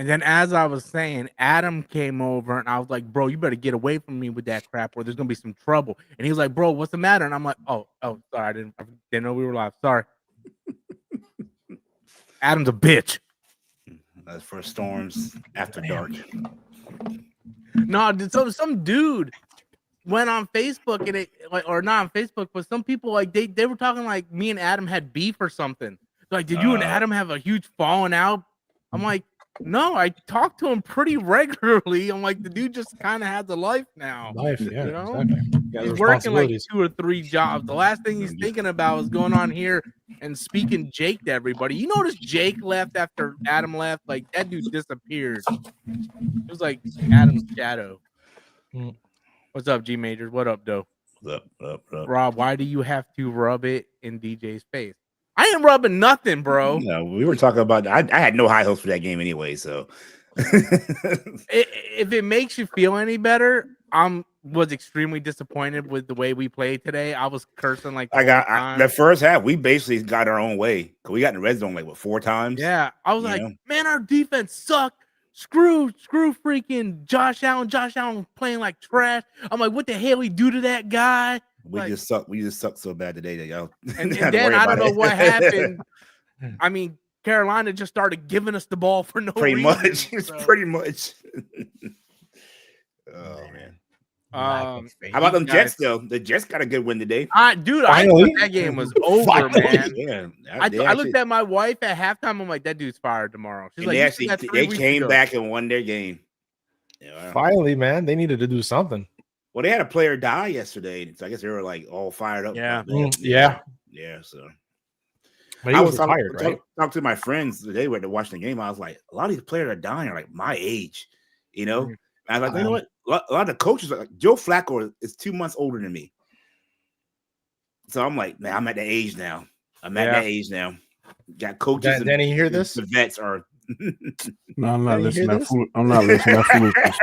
And then, as I was saying, Adam came over, and I was like, "Bro, you better get away from me with that crap, or there's gonna be some trouble." And he was like, "Bro, what's the matter?" And I'm like, "Oh, sorry, I didn't know we were live. Sorry." Adam's a bitch. That's for storms after dark. No, some dude went on Facebook and or not on Facebook, but some people like they were talking like me and Adam had beef or something. Like, did you and Adam have a huge falling out? I'm like, no, I talk to him pretty regularly. I'm like, the dude just kind of has a life now. Yeah, you know, exactly. he's working like 2 or 3 jobs. The last thing he's thinking about is going on here and speaking Jake to everybody. You notice Jake left after Adam left? Like, that dude disappeared. It was like Adam's shadow. What's up, G Majors? What up, though? What's up? Rob, why do you have to rub it in DJ's face? I ain't rubbing nothing, bro. No, we were talking about. I had no high hopes for that game anyway. So, if it makes you feel any better, was extremely disappointed with the way we played today. I was cursing like the first half. We basically got our own way because we got in the red zone like 4 times. Yeah, I was like, man, our defense sucked. Screw freaking Josh Allen. Josh Allen playing like trash. I'm like, what the hell he do to that guy? We just suck so bad today that y'all. And then I don't know what happened. I mean, Carolina just started giving us the ball for no reason. Pretty much. Oh man. How about them Jets though? The Jets got a good win today. Dude, I thought that game was over, man. Yeah, I looked at my wife at halftime. I'm like, that dude's fired tomorrow. She's like, they came back and won their game. Yeah, finally, man, they needed to do something. Well, they had a player die yesterday, so I guess they were like all fired up. Yeah. So, but I was tired, right? Talking to my friends today when they're watching the game. I was like, a lot of these players are dying are like my age, you know. And I was like, you know what? A lot of the coaches are like, Joe Flacco is 2 months older than me. So I'm like, man, I'm at the age now. Got coaches. Danny, you hear this? The vets are. No, I'm not listening. I'm not listening to foolishness.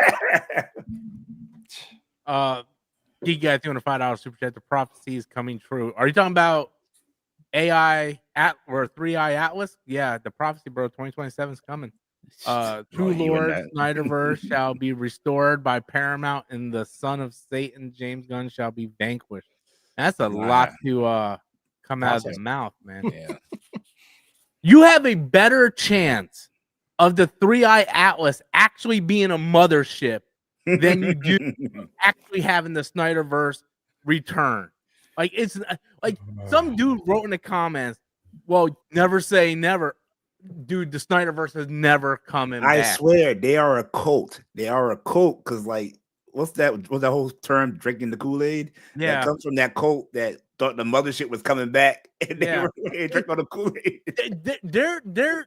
You guys doing a $5 super chat? The prophecy is coming true. Are you talking about AI or 3i Atlas? Yeah, the prophecy, bro. 2027 is coming. True Lord Snyderverse shall be restored by Paramount, and the son of Satan, James Gunn, shall be vanquished. That's a lot to come out of the mouth, man. Yeah. You have a better chance of the 3i Atlas actually being a mothership than you do actually having the Snyderverse return. Like, it's like some dude wrote in the comments, well, never say never. Dude, the Snyderverse has never come in. I swear they are a cult. They are a cult because, like, what's that whole term, drinking the Kool-Aid? Yeah, that comes from that cult that thought the mothership was coming back, and they were drinking on the Kool-Aid.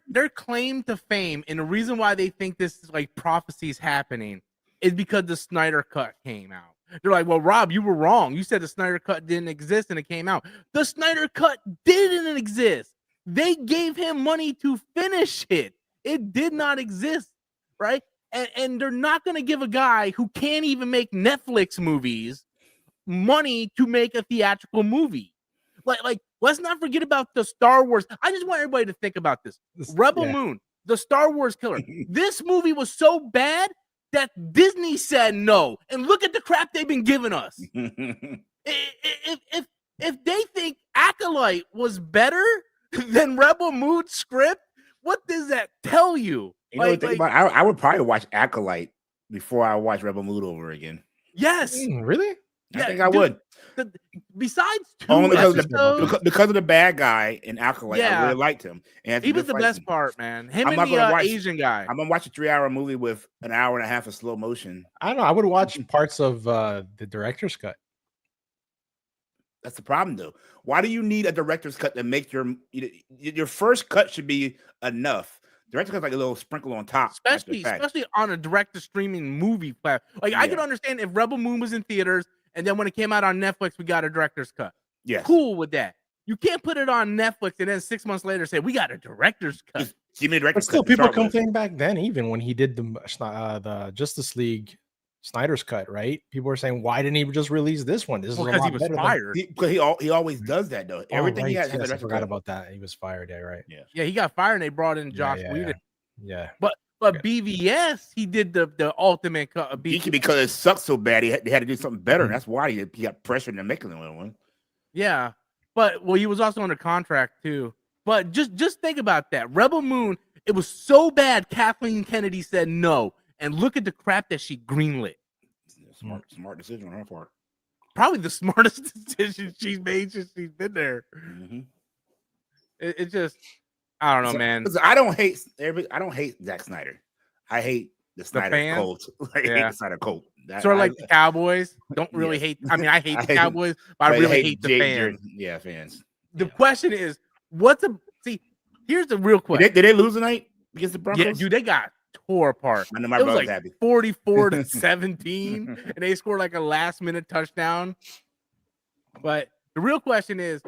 Their claim to fame, and the reason why they think this is like prophecy is happening, is because the Snyder Cut came out. They're like, well, Rob, you were wrong. You said the Snyder Cut didn't exist, and it came out. The Snyder Cut didn't exist. They gave him money to finish it. It did not exist, right? And they're not going to give a guy who can't even make Netflix movies money to make a theatrical movie. Like, let's not forget about the Star Wars. I just want everybody to think about this. Rebel Moon, the Star Wars killer. This movie was so bad that Disney said no. And look at the crap they've been giving us. If they think Acolyte was better than Rebel Moon script, what does that tell you? I would probably watch Acolyte before I watch Rebel Moon over again. Yes. Really? I think I would. Besides only because of the bad guy in Acolyte, I really liked him. And he was the best part, man. Him and the Asian guy. I'm gonna watch a 3-hour movie with an hour and a half of slow motion. I don't know. I would watch parts of the director's cut. That's the problem, though. Why do you need a director's cut to make your first cut should be enough? Director's cut's like a little sprinkle on top, especially on a director streaming movie platform. Like, I could understand if Rebel Moon was in theaters and then when it came out on Netflix, we got a director's cut. Yeah, cool with that. You can't put it on Netflix and then 6 months later say we got a director's cut. Give me a director's cut. Still, people complained back then, even when he did the Justice League Snyder's cut, right? People were saying, why didn't he just release this one? This is a lot he was better. Fired. He always does that, though. Everything he has. I forgot about that. He was fired. Yeah, right. Yeah, he got fired and they brought in Josh Whedon. Yeah. But But BVS, he did the ultimate cut. Because it sucked so bad, they had to do something better. And that's why he got pressured into making another one. Yeah, but he was also under contract too. But just think about that. Rebel Moon, it was so bad. Kathleen Kennedy said no, and look at the crap that she greenlit. Smart decision on her part. Probably the smartest decision she's made since she's been there. Mm-hmm. It just, I don't know, man. I don't hate Zack Snyder. I hate the Snyder cult. I hate the Snyder cult. Sort of like the Cowboys. Don't really hate. I mean, I hate the Cowboys, but I really hate the fans. Yeah, fans. The question is, here's the real question. Did they lose tonight against the Broncos? Yeah, dude, they got tore apart. I know my brother's happy. 44-17, and they scored like a last-minute touchdown. But the real question is,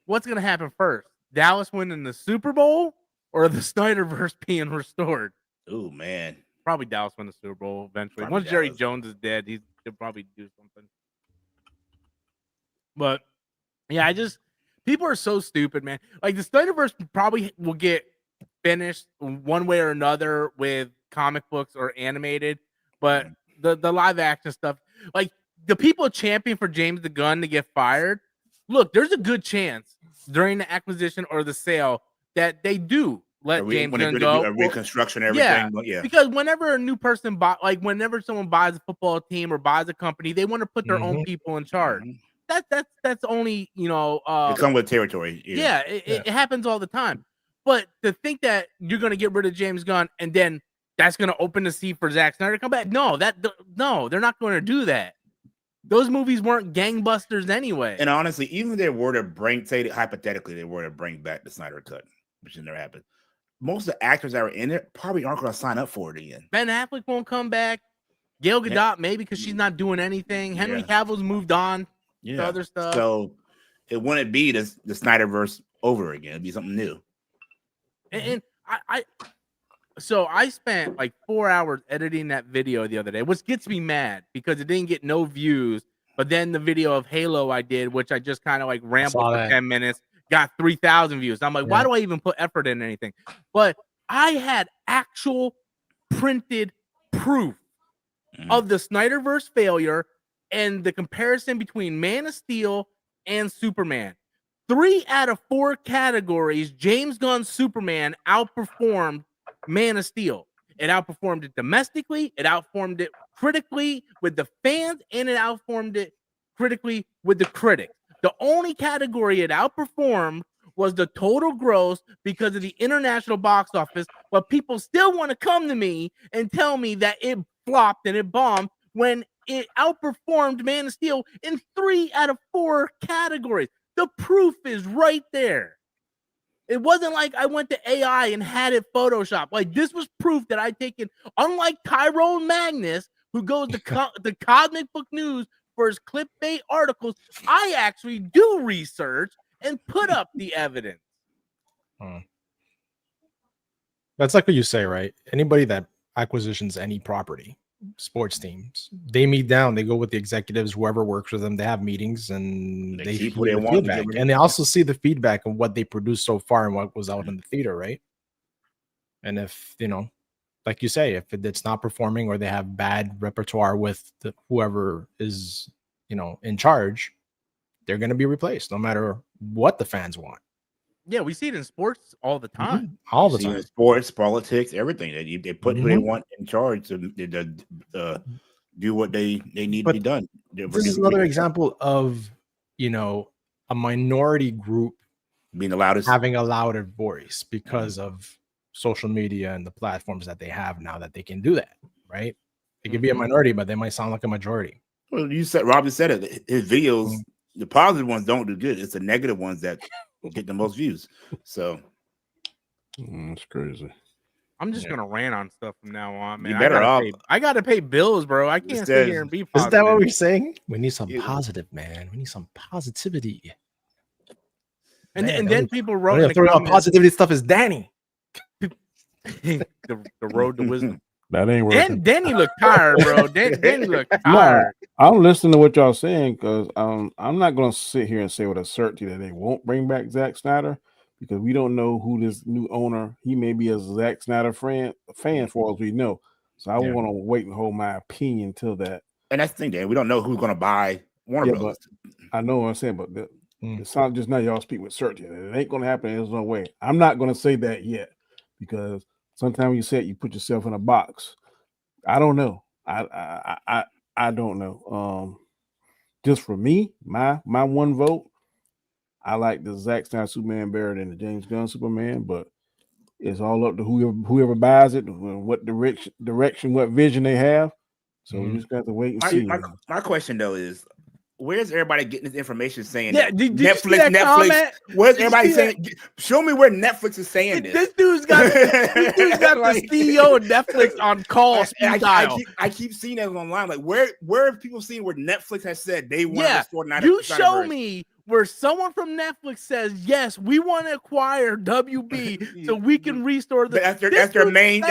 what's going to happen first? Dallas winning the Super Bowl or the Snyderverse being restored? Oh, man. Probably Dallas win the Super Bowl eventually. Once Jerry Jones is dead, he'll probably do something. But, yeah, people are so stupid, man. Like, the Snyderverse probably will get finished one way or another with comic books or animated, but the live action stuff, like the people championing for James the Gunn to get fired, look, there's a good chance during the acquisition or the sale that they do let James Gunn go. A reconstruction, everything. Yeah, because whenever a new person whenever someone buys a football team or buys a company, they want to put their own people in charge. That's only it comes with territory. Yeah, it happens all the time. But to think that you're going to get rid of James Gunn and then that's going to open the seat for Zack Snyder to come back, no, they're not going to do that. Those movies weren't gangbusters anyway. And honestly, even if they were to hypothetically, they were to bring back the Snyder Cut, which never happened. Most of the actors that were in it probably aren't going to sign up for it again. Ben Affleck won't come back. Gail Gadot maybe because she's not doing anything. Henry Cavill's moved on to other stuff. So it wouldn't be the Snyderverse over again. It'd be something new. And I spent like 4 hours editing that video the other day, which gets me mad because it didn't get no views. But then the video of Halo I did, which I just kind of like rambled for 10 minutes, got 3,000 views. I'm like, why do I even put effort in anything? But I had actual printed proof of the Snyderverse failure and the comparison between Man of Steel and Superman. 3 out of 4 categories, James Gunn's Superman outperformed Man of Steel. It outperformed it domestically, it outperformed it critically with the fans, and it outperformed it critically with the critics. The only category it outperformed was the total gross because of the international box office, but people still want to come to me and tell me that it flopped and it bombed when it outperformed Man of Steel in 3 out of 4 categories. The proof is right there. It wasn't like I went to AI and had it Photoshopped. Like, this was proof that I taken, unlike Tyrone Magnus, who goes to the Comic Book News for his clickbait articles, I actually do research and put up the evidence. That's like what you say, right? Anybody that acquisitions any property, sports teams, they meet down, they go with the executives, whoever works with them, they have meetings and they see the feedback. And they also see the feedback of what they produced so far and what was out in the theater, right? And if, like you say, if it's not performing or they have bad repertoire with whoever is, in charge, they're going to be replaced no matter what the fans want. Yeah, we see it in sports all the time. All the time. In sports, politics, everything. They put who they want in charge to do what they need to be done. This is another example of, a minority group being the loudest, having a louder voice because of social media and the platforms that they have now that they can do that, right? They could be a minority, but they might sound like a majority. Well, Robbie said it. His videos, the positive ones don't do good. It's the negative ones that get the most views. So that's crazy. I'm just gonna rant on stuff from now on, man. You better off. I gotta pay bills, bro. I can't sit here and be positive. Is that what we're saying? We need some positive, man. We need some positivity. And then people wrote in the throwing out positivity stuff is Danny. the road to wisdom. That ain't working. Danny looked tired, bro. Danny looked tired. No, I'm listening to what y'all saying because I'm not going to sit here and say with a certainty that they won't bring back Zack Snyder because we don't know who this new owner. He may be a Zack Snyder fan for all we know. So I want to wait and hold my opinion till that. And that's the thing, Dan. We don't know who's going to buy Warner Bros. But I know what I'm saying, but it's not just now y'all speak with certainty. It ain't going to happen. There's no way. I'm not going to say that yet because sometimes you say it, you put yourself in a box. I don't know. I don't know. Just for me, my one vote, I like the Zack Snyder Superman better than the James Gunn Superman, but it's all up to whoever buys it, what direction, what vision they have. So we just got to wait and see. My question though is, where's everybody getting this information saying Netflix? Where's everybody saying? Show me where Netflix is saying this. This dude's got the CEO of Netflix on call. I keep seeing that online. Like, where have people seen where Netflix has said they want to restore Snyderverse? You show me where someone from Netflix says, yes, we want to acquire WB so we can restore the. That's their main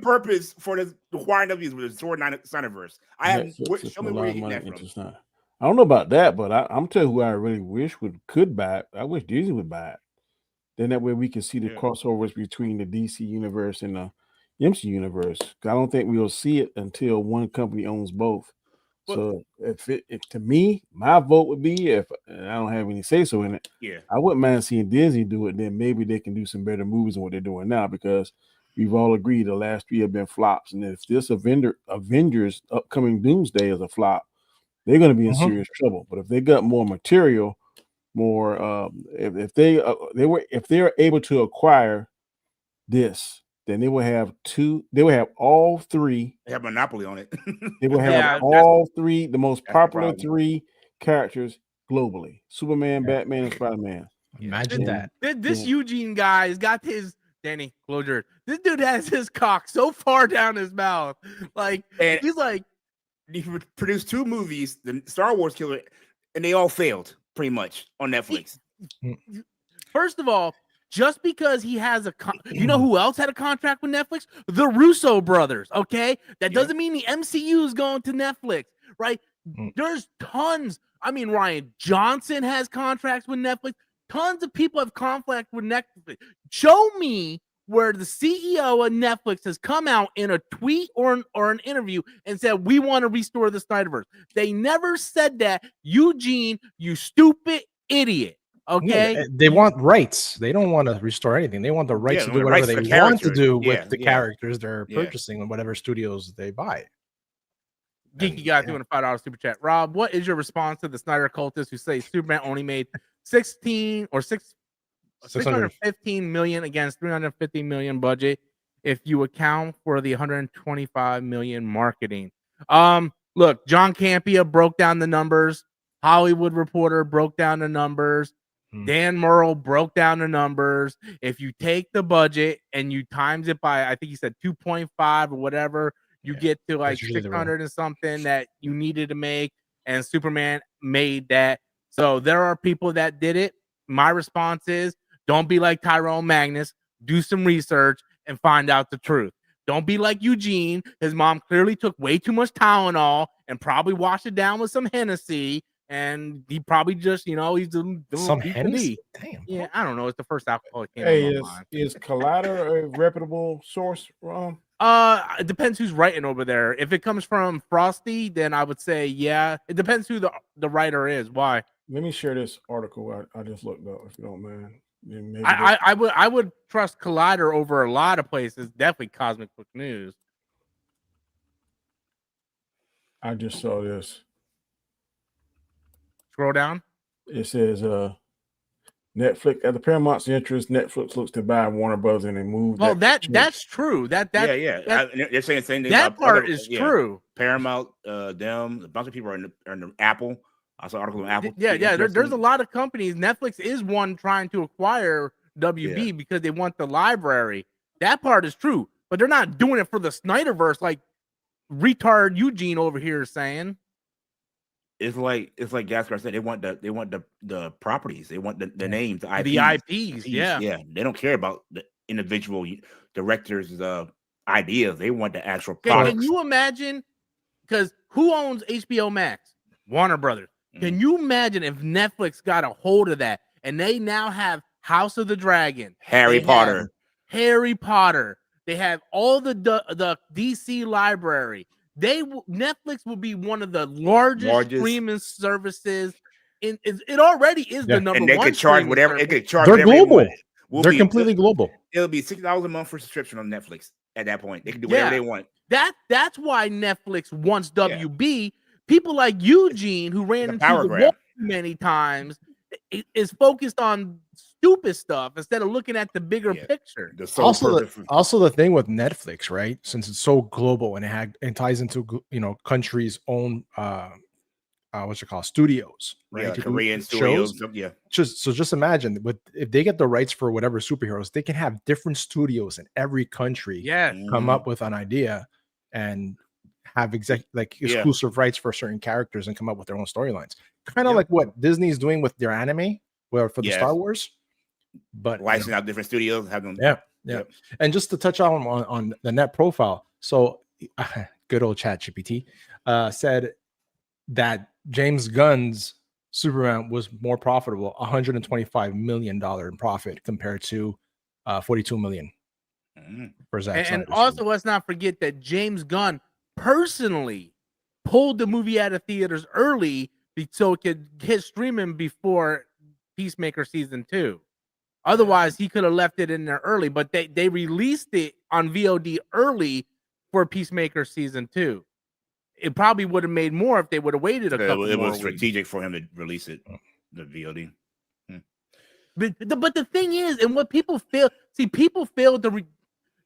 purpose for the acquiring WB is to restore Snyderverse. Show me where you get that from. I don't know about that, but I'm telling you who I really wish could buy it. I wish Disney would buy it. Then that way we can see the crossovers between the DC universe and the MC universe. I don't think we'll see it until one company owns both. So if to me, my vote would be if and I don't have any say so in it. Yeah, I wouldn't mind seeing Disney do it. Then maybe they can do some better movies than what they're doing now because we've all agreed the last 3 have been flops. And if this Avengers upcoming Doomsday is a flop, they're going to be in serious trouble. But if they got more material, if they're able to acquire this, then they will have all 3. They have monopoly on it. They will have all 3, the most popular 3 characters globally: Superman, Batman, and Spider-Man. Imagine that. This Eugene guy has got his Danny closure. This dude has his cock so far down his mouth, he's like. He produced 2 movies, the Star Wars killer, and they all failed pretty much on Netflix. First of all, just because he has you know who else had a contract with Netflix? The Russo brothers. Okay, that doesn't mean the MCU is going to Netflix, right? There's tons. I mean, Ryan Johnson has contracts with Netflix. Tons of people have contracts with Netflix. Show me where the CEO of Netflix has come out in a tweet or an interview and said, we want to restore the Snyderverse. They never said that. Eugene, you stupid idiot. Okay. Yeah, they want rights. They don't want to restore anything. They want the rights to do whatever they want to do with the characters they're purchasing and whatever studios they buy. Geeky guy doing a $5 super chat. Rob, what is your response to the Snyder cultists who say Superman only made 615 million against 350 million budget if you account for the 125 million marketing? Look, John Campea broke down the numbers. Hollywood Reporter broke down the numbers. Dan Murrell broke down the numbers. If you take the budget and you times it by, I think he said 2.5 or whatever, you get to like 600 and something that you needed to make, and Superman made that. So there are people that did it. My response is, don't be like Tyrone Magnus. Do some research and find out the truth. Don't be like Eugene. His mom clearly took way too much Tylenol and probably washed it down with some Hennessy. And he probably just, he's doing some Hennessy. Damn. Yeah, I don't know. It's the first alcohol that came out. Is Collider a reputable source? It depends who's writing over there. If it comes from Frosty, then I would say yeah. It depends who the writer is. Why? Let me share this article I just looked up, if you don't mind. I would trust Collider over a lot of places. Definitely Cosmic Book News. I just saw this. Scroll down. It says Netflix at the Paramount's interest, Netflix looks to buy Warner Brothers and they move. Well, that's true. They're saying the same thing. That part is true. Paramount, them, a bunch of people are in the Apple. I saw an article on Apple. There's a lot of companies. Netflix is one trying to acquire WB because they want the library. That part is true, but they're not doing it for the Snyderverse like retard Eugene over here is saying. It's like Gaiskar said. They want the properties. They want the names, the IPs. The IPs. Yeah. They don't care about the individual directors' ideas. They want the actual products. Can you imagine? Because who owns HBO Max? Warner Brothers. Can you imagine if Netflix got a hold of that and they now have House of the Dragon, Harry they Potter. have Harry Potter. They have all the DC library. Netflix will be one of the largest streaming services. It already is the number and they one. could charge whatever. Service. It could charge. They're global. They're completely global. It'll be $60 a month for subscription on Netflix. At that point, they can do whatever they want. That's why Netflix wants WB. People like Eugene, who ran into the wall many times, is focused on stupid stuff instead of looking at the bigger picture. Also, the thing with Netflix, right? Since it's so global and it ties into countries' own what's it called, studios, right? Yeah, Korean studios. Yeah. Just imagine if they get the rights for whatever superheroes, they can have different studios in every country. Come up with an idea and have exclusive rights for certain characters and come up with their own storylines. Kind of like what Disney is doing with their anime, for the Star Wars. But licensing out different studios, have them. Yeah. And just to touch on the net profile, so good old ChatGPT said that James Gunn's Superman was more profitable, $125 million in profit compared to $42 million for Zack Snyder. And also, let's not forget that James Gunn personally pulled the movie out of theaters early so it could hit streaming before Peacemaker season 2. Otherwise, he could have left it in there early, but they released it on VOD early for Peacemaker season 2. It probably would have made more if they would have waited a couple more weeks. It was strategic for him to release it, the VOD. But the thing is, and what people fail to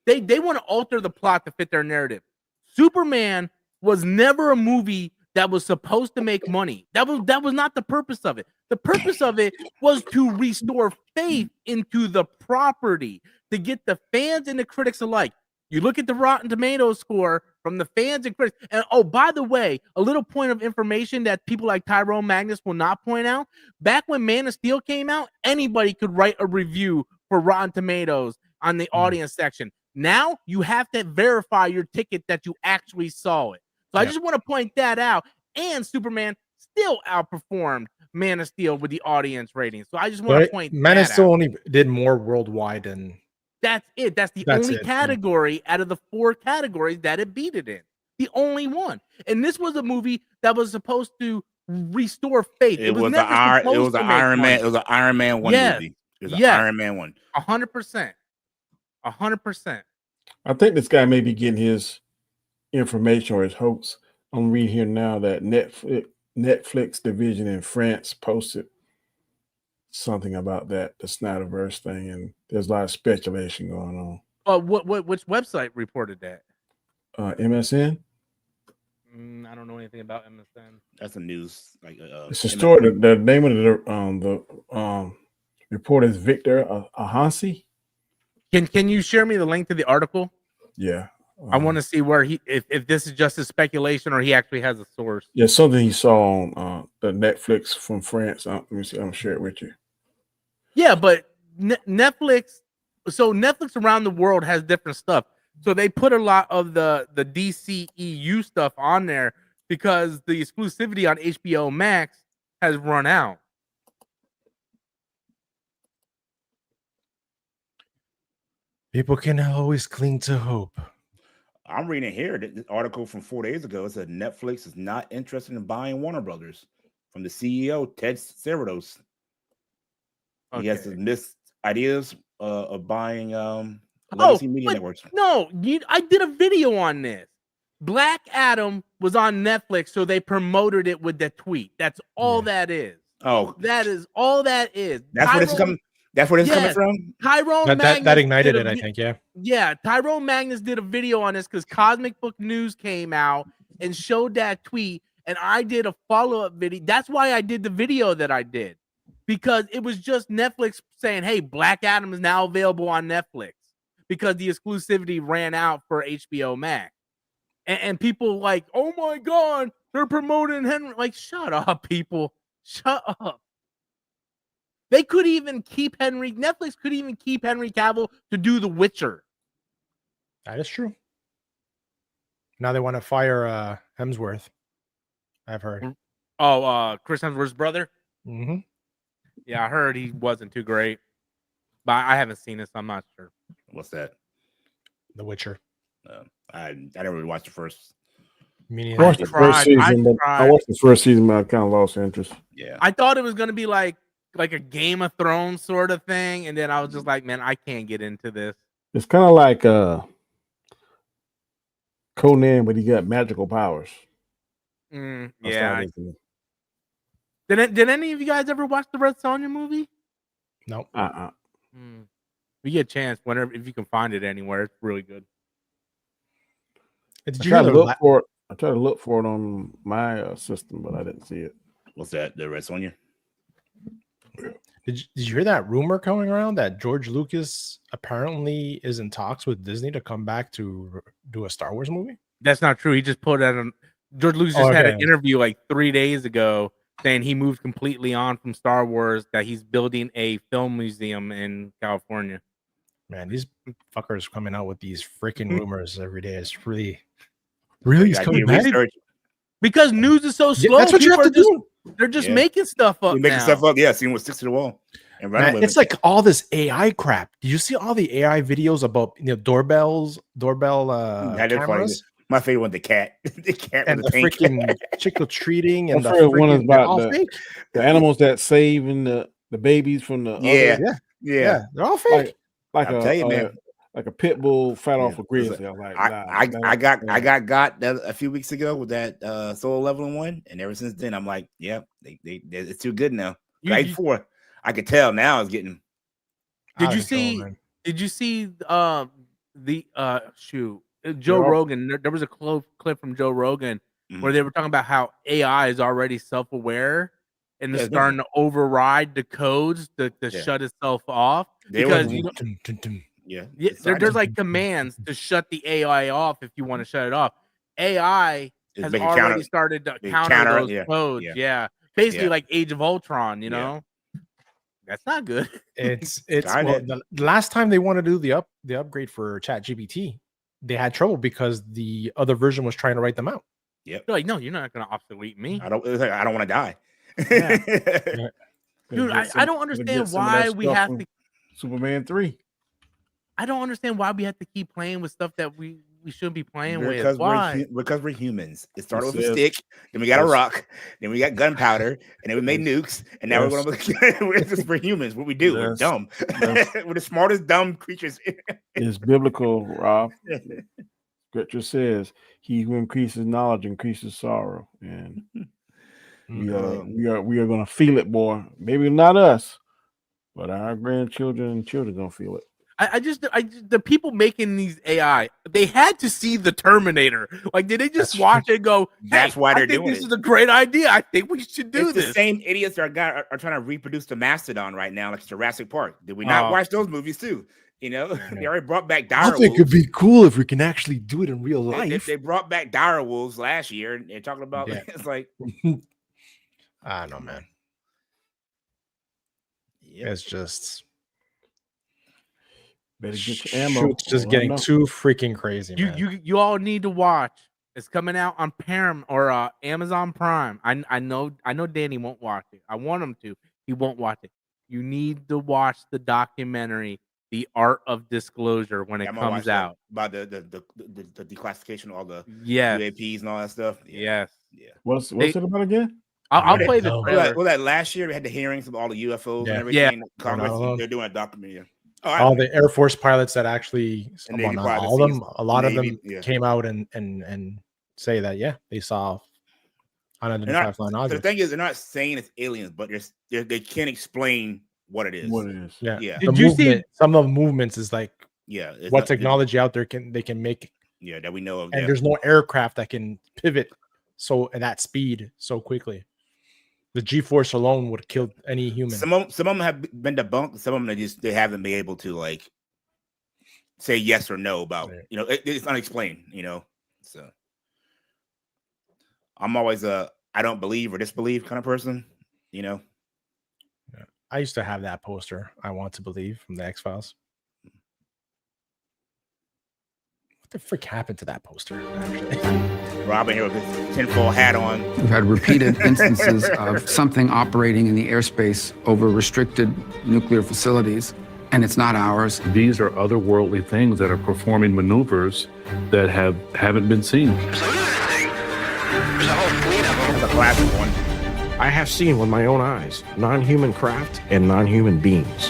they want to alter the plot to fit their narrative. Superman was never a movie that was supposed to make money. That was not the purpose of it. The purpose of it was to restore faith into the property, to get the fans and the critics alike. You look at the Rotten Tomatoes score from the fans and critics. And oh, by the way, a little point of information that people like Tyrone Magnus will not point out. Back when Man of Steel came out, anybody could write a review for Rotten Tomatoes on the audience section. Now you have to verify your ticket that you actually saw it. So I just want to point that out. And Superman still outperformed Man of Steel with the audience rating. So I just want to point Man of Steel out. only did more worldwide than. That's it. That's the only category out of the 4 categories that it beat it in. The only one. And this was a movie that was supposed to restore faith. It was an Iron Man. It was an Iron Man 1 movie. It was an Iron Man 1. 100%. 100%. I think this guy may be getting his information or his hopes. I'm reading here now that Netflix division in France posted something about the Snyderverse thing, and there's a lot of speculation going on. Which website reported that? MSN. I don't know anything about MSN. That's a news it's a story. The name of the report is Victor Ahansi. Can you share me the link to the article? Yeah. I want to see where if this is just a speculation or he actually has a source. Yeah, something he saw on the Netflix from France. Let me see. I'm gonna share it with you. Yeah, but Netflix. So Netflix around the world has different stuff. So they put a lot of the DCEU stuff on there because the exclusivity on HBO Max has run out. People can always cling to hope. I'm reading here this article from 4 days ago. It said Netflix is not interested in buying Warner Brothers from the CEO, Ted Sarandos. Okay. He has some missed ideas of buying legacy media networks. No, I did a video on this. Black Adam was on Netflix, so they promoted it with that tweet. That's all that is. Oh, that is all that is. That's where it's coming. That's where it's coming from. Tyrone that ignited it, I think. Yeah. Tyrone Magnus did a video on this because Cosmic Book News came out and showed that tweet, and I did a follow-up video. That's why I did the video that I did, because it was just Netflix saying, "Hey, Black Adam is now available on Netflix," because the exclusivity ran out for HBO Max, and people like, "Oh my God, they're promoting Henry." Like, shut up, people. Shut up. They could even keep Netflix could even keep Henry Cavill to do The Witcher. That is true. Now they want to fire Hemsworth. I've heard. Oh, Chris Hemsworth's brother? Mm-hmm. Yeah, I heard he wasn't too great. but I haven't seen it, so I'm not sure. What's that? The Witcher. I didn't really watch the first. I watched the first season, but I watched the first season, but I kind of lost interest. Yeah, I thought it was gonna be like a Game of Thrones sort of thing, and then I was just like, man, I can't get into this. It's kind of like Conan, but he got magical powers. Yeah. Did any of you guys ever watch the Red Sonja movie? No. If you get a chance, whenever if you can find it anywhere, it's really good. I tried to look for it on my system, but I didn't see it. What's that? The Red Sonja? Did you hear that rumor going around that George Lucas apparently is in talks with Disney to come back to do a Star Wars movie? That's not true. He just put out George Lucas just had an interview like 3 days ago saying he moved completely on from Star Wars, that he's building a film museum in California. Man, these fuckers coming out with these freaking rumors every day. It's really he's coming back? Because news is so slow. That's what you have to do. They're just making stuff up. Making stuff up, seeing what sticks to the wall. And man, it's like all this AI crap. Did you see all the AI videos about doorbell cameras? My favorite one, the cat. The cat and the freaking trick-or-treating and the one is about the animals that save the babies from the they're all fake. I'll tell you, man. Like a pit bull fat off a grizzly. I got a few weeks ago with that solo leveling one, and ever since then I'm like, it's too good now. Before I could tell now it's getting. Did you see Joe Rogan? There was a clip from Joe Rogan where they were talking about how AI is already self-aware and it's starting to override the codes to shut itself off because there's like commands to shut the AI off if you want to shut it off. AI has already started to counter those codes. Basically like Age of Ultron, you know. That's not good. It's the last time they wanted to do the upgrade for ChatGPT, they had trouble because the other version was trying to write them out. They're like, no, you're not going to obsolete me. I don't want to die. Dude, I don't understand why we have to. Superman 3. I don't understand why we have to keep playing with stuff that we shouldn't be playing with. Why? Because we're humans. It started with a stick, then we got a rock, then we got gunpowder, and then we made nukes, and now we're humans. What we do, we're dumb. We're the smartest dumb creatures. It's biblical, Rob. Scripture says, "He who increases knowledge increases sorrow," and we are going to feel it, boy. Maybe not us, but our grandchildren and children gonna feel it. The people making these AI, they had to see the Terminator. Like, did they just watch it and go, hey, that's why they're doing this is a great idea. I think we should do this. The same idiots are trying to reproduce the Mastodon right now, like Jurassic Park. Did we not watch those movies too? They already brought back dire wolves. I think it'd be cool if we can actually do it in real life. They brought back dire wolves last year, and they're talking about it's like I don't know, man. It's just better get your ammo. It's just getting too freaking crazy, man. You all need to watch. It's coming out on Paramount or Amazon Prime. I know Danny won't watch it. I want him to. He won't watch it. You need to watch the documentary, The Art of Disclosure, when it comes out. About the declassification of all the UAPs and all that stuff. Yes. Yeah. What's it about again? I'll play the trailer. Well, that last year we had the hearings of all the UFOs and everything. Congress, they're doing a documentary. All the Air Force pilots that actually, a lot of them came out and say that they saw unidentified flying objects. The thing is, they're not saying it's aliens, but they can't explain what it is. Yeah. Did you see some of the movements? Is like what technology out there they can make? Yeah, that we know of. And there's no aircraft that can pivot at that speed so quickly. The G-force alone would have killed any human. Some of them have been debunked. Some of them they haven't been able to like say yes or no about. It's unexplained. So I'm always I don't believe or disbelieve kind of person. I used to have that poster. I want to believe from the X-Files. What the frick happened to that poster? Actually, Robin here with his tinfoil hat on. We've had repeated instances of something operating in the airspace over restricted nuclear facilities. and it's not ours. These are otherworldly things that are performing maneuvers that haven't been seen. There's a whole fleet of them. That's a classic one. I have seen with my own eyes non-human craft and non-human beings.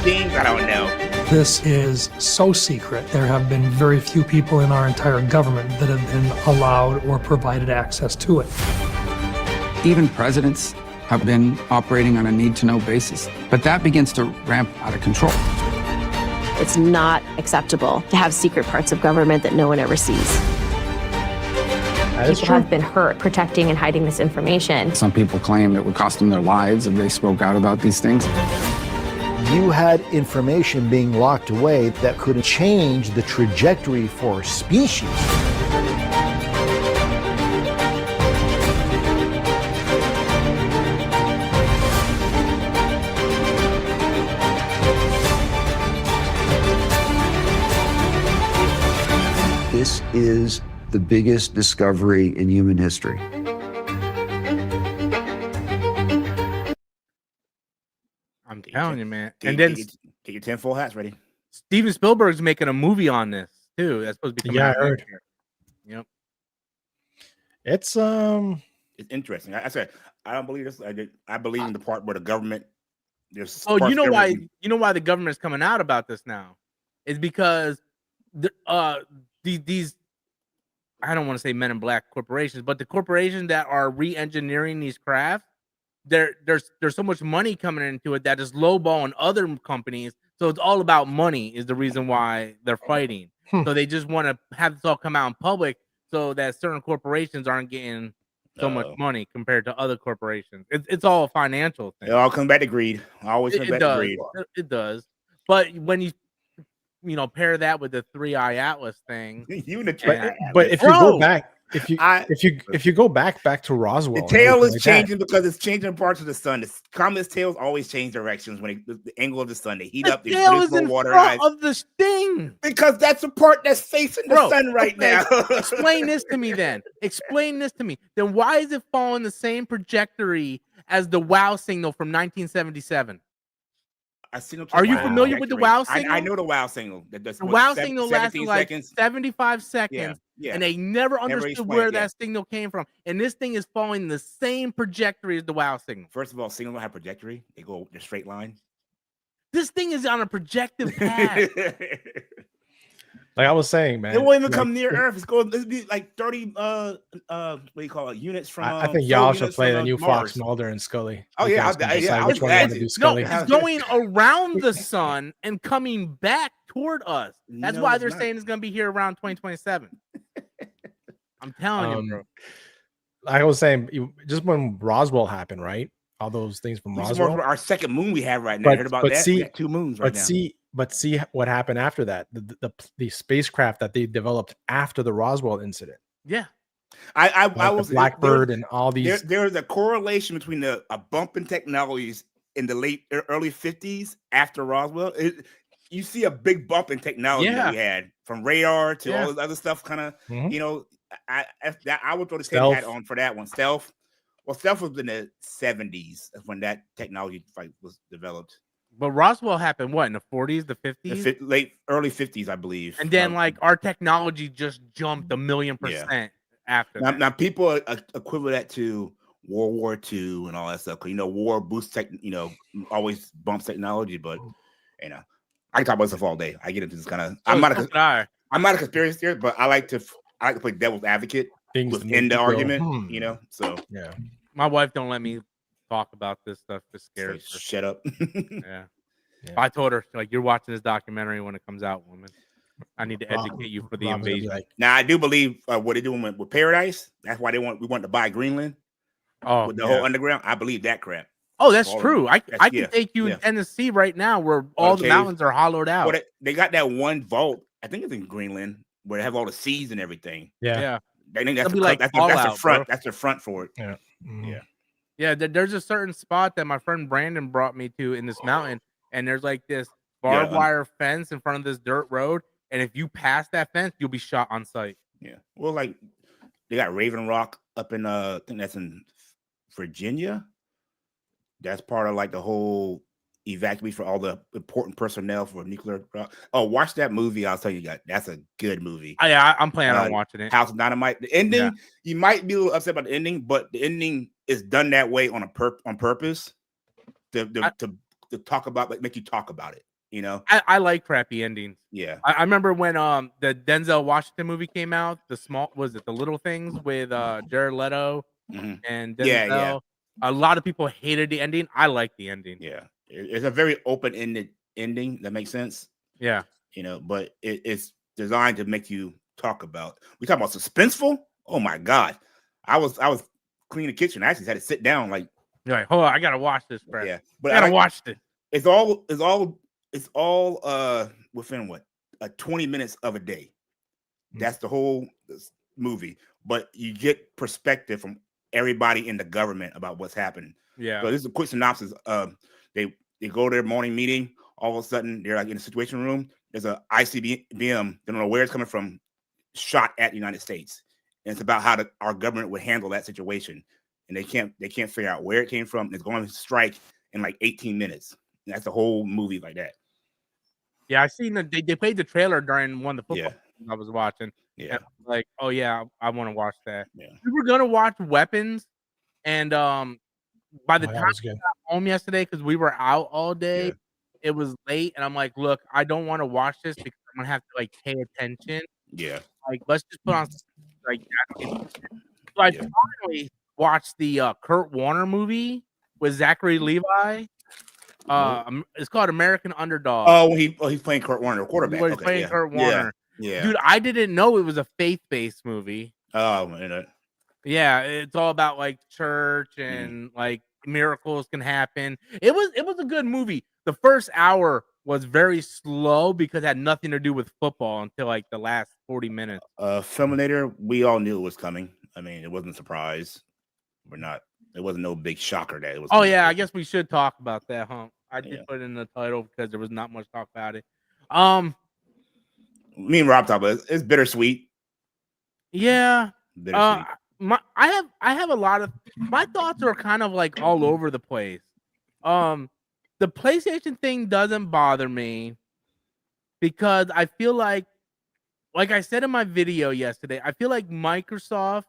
Things I don't know. This is so secret. There have been very few people in our entire government that have been allowed or provided access to it. Even presidents have been operating on a need-to-know basis, but that begins to ramp out of control. It's not acceptable to have secret parts of government that no one ever sees. People have been hurt protecting and hiding this information. Some people claim it would cost them their lives if they spoke out about these things. You had information being locked away that could change the trajectory for a species. This is the biggest discovery in human history. I'm telling you, man. Get your 10 full hats ready. Steven Spielberg's making a movie on this too. That's supposed to be coming out I heard. next year. Yep. It's interesting. I said I don't believe this. I believe in the part where the government. Oh, you know why? You know why the government is coming out about this now? Is because these I don't want to say men in black corporations, but the corporations that are re-engineering these crafts, there's so much money coming into it that is lowballing other companies. So it's all about money is the reason why they're fighting. So they just want to have this all come out in public so that certain corporations aren't getting so much money compared to other corporations. It's all a financial thing. It all comes back to greed. Always comes back to greed. It does. But when you pair that with the 3-eye atlas thing, but if you go back, if you go back to Roswell, the tail is changing because it's changing parts of the sun. The comet's tails always change directions when the angle of the sun. They heat up. The tail is in front of the thing because that's the part that's facing the sun right now. Explain this to me then. Explain this to me. Then why is it following the same trajectory as the WOW signal from 1977? Are you familiar with the WOW signal? I know the WOW signal. The WOW signal lasted like 75 seconds, and they never understood where that signal came from. And this thing is following the same trajectory as the WOW signal. First of all, signals don't have trajectory; they go in a straight line. This thing is on a projective path. Like I was saying, man, it won't even come near Earth. It's be like 30 what do you call it, units from I think y'all should play the new Fox, Mulder and Scully. Oh yeah, which one you do, Scully. No, it's going around the sun and coming back toward us. That's why they're saying it's going to be here around 2027. I'm telling you, bro. Like I was saying, just when Roswell happened, right? All those things from Roswell. Our second moon we have right now. Heard about that? We got 2 moons right now. But see what happened after that. The spacecraft that they developed after the Roswell incident. Yeah. I was Blackbird and all these. There's a correlation between a bump in technologies in the early 50s after Roswell. You see a big bump in technology that we had from radar to all this other stuff. Kind of, I would throw the same hat on for that one. Stealth. Well, stealth was in the 70s when that technology was developed. But Roswell happened what in the 40s, the 50s, early 50s, I believe. And then our technology just jumped 1,000,000% after that. Now people equivalent that to World War II and all that stuff. Because war boosts always bumps technology. But I can talk about stuff all day. I get into this kind of. I'm not a conspiracy theorist, but I like to play devil's advocate within the argument. So yeah. My wife don't let me talk about this stuff. Just scared. So shut up. Yeah. I told her you're watching this documentary when it comes out, woman. I need to educate you for the invasion. Now I do believe what they're doing with Paradise. That's why we want to buy Greenland. Oh, with the whole underground. I believe that crap. Oh, that's true. I can take you in Tennessee right now where all the mountains are hollowed out. Well, they got that one vault. I think it's in Greenland where they have all the seas and everything. Yeah. I think that's the front. Bro. That's the front for it. Yeah. Mm-hmm. Yeah. There's a certain spot that my friend Brandon brought me to in this mountain, and there's this barbed wire fence in front of this dirt road, and if you pass that fence, you'll be shot on sight. Yeah. Well, they got Raven Rock up in I think that's in Virginia. That's part of the whole evacuate for all the important personnel for nuclear. Oh, watch that movie. I'll tell you guys, that's a good movie. I'm planning on watching it. House of Dynamite. The ending, you might be a little upset about the ending, but the ending is done that way on purpose to talk about, like, make you talk about it. You know, I like crappy endings. Yeah, I remember when the Denzel Washington movie came out. The Little Things with Jared Leto and Denzel. Yeah. A lot of people hated the ending. I like the ending. Yeah, it's a very open-ended ending. That makes sense. Yeah, you know, but it's designed to make you talk about. We talk about suspenseful. Oh my god, I was cleaning the kitchen. I actually had to sit down. Like, you're like, hold on, I gotta watch this, bro. Yeah, but I gotta watch it. It's all within 20 minutes of a day. That's the whole movie. But you get perspective from everybody in the government about what's happening. Yeah. So this is a quick synopsis. They go to their morning meeting. All of a sudden, they're like in the situation room. There's a ICBM. They don't know where it's coming from. Shot at the United States. And it's about how our government would handle that situation. And they can't figure out where it came from. It's going to strike in like 18 minutes. And that's the whole movie like that. Yeah, I seen that they played the trailer during one of the football I was watching. Yeah. And I was like, oh yeah, I want to watch that. Yeah. We were gonna watch Weapons, and by the time we got home yesterday, because we were out all day, it was late, and I'm like, look, I don't want to watch this because I'm gonna have to like pay attention. Yeah. Like, let's just put on like. So I finally watched the Kurt Warner movie with Zachary Levi. It's called American Underdog. Oh, he's playing Kurt Warner, quarterback. He's playing Kurt Warner. Yeah. Dude, I didn't know it was a faith-based movie. Oh, man. Yeah, it's all about like church and like miracles can happen. It was a good movie. The first hour was very slow because it had nothing to do with football until like the last 40 minutes. Filminator, we all knew it was coming. I mean, it wasn't a surprise. It wasn't no big shocker that it was. Oh yeah, I guess we should talk about that, huh? I did put it in the title because there was not much talk about it. Me and Rob talk about it. It's bittersweet. Yeah. Bittersweet. I have a lot of my thoughts are kind of like all over the place. The PlayStation thing doesn't bother me because I feel like I said in my video yesterday, I feel like Microsoft,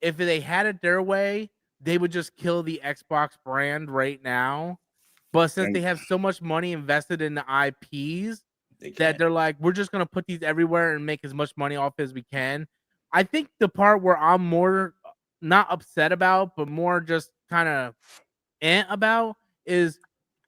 if they had it their way, they would just kill the Xbox brand right now. But since they have so much money invested in the IPs, that they're like, we're just gonna put these everywhere and make as much money off as we can. I think the part where I'm more not upset about, but more just kind of about is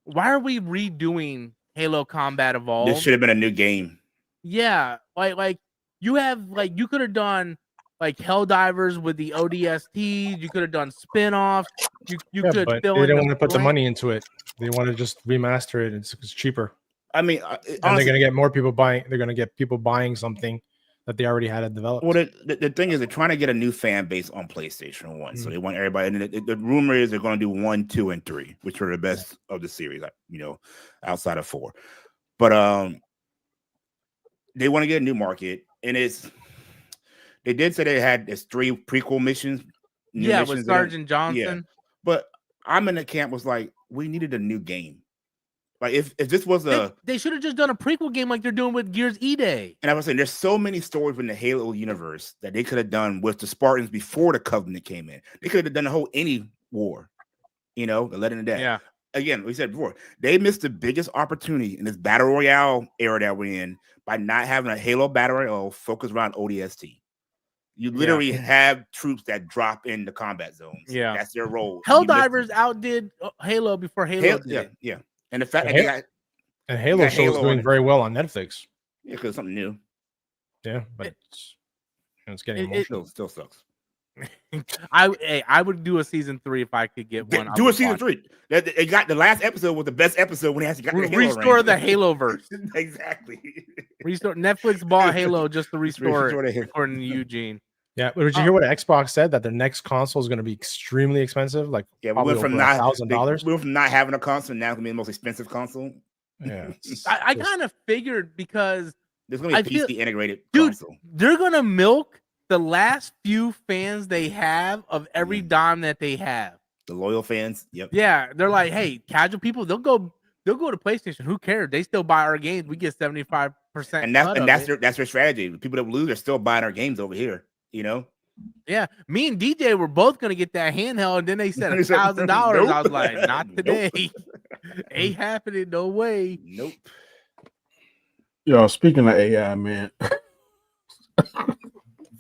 why are we redoing Halo Combat Evolved? This should have been a new game. Yeah, like you could have done like Helldivers with the ODSTs. You could have done spin-offs. You could but fill they in don't want to put the money into it. They want to just remaster it. It's cheaper. I mean, and they're going to get more people buying. They're going to get people buying something that they already had it developed. Well, the thing is, they're trying to get a new fan base on PlayStation 1. So they want everybody. And the rumor is they're going to do 1, 2, and 3, which are the best of the series, outside of 4. But they want to get a new market, and they did say they had 3 prequel missions. With Sergeant Johnson. Yeah. But I'm in the camp was like, we needed a new game. Like if this was they should have just done a prequel game like they're doing with Gears E-Day. And I was saying there's so many stories in the Halo universe that they could have done with the Spartans before the Covenant came in. They could have done the whole any war, the Legend of Death. Yeah. Again, we said before, they missed the biggest opportunity in this battle royale era that we're in by not having a Halo battle royale focused around ODST. You literally have troops that drop in the combat zones. Yeah, that's their role. Helldivers outdid Halo before Halo did it. Yeah. And the fact that Halo show is doing very well on Netflix. Yeah, because something new. Yeah, but it's getting emotional. Still sucks. I would do a season 3 if I could get one. Do a season 3. They got the last episode was the best episode when they actually got the Halo restore the Halo-verse. Exactly. Restore. Netflix bought Halo just to restore it, according to Eugene. Yeah, but did you hear what Xbox said? That their next console is going to be extremely expensive. Like, we went from $1,000. We went from not having a console now to be the most expensive console. Yeah, I kind of figured because there's going to be a PC integrated console. They're going to milk the last few fans they have of every dime that they have. The loyal fans. Yep. Yeah, they're like, hey, casual people, they'll go they'll go to PlayStation. Who cares? They still buy our games. We get 75%. And that's their strategy. The people that lose are still buying our games over here. You know. Yeah, me and DJ were both gonna get that handheld, and then they said $1,000. Nope. I was like, not today. Nope. Ain't happening. No way. Nope. Yo, speaking of AI, man.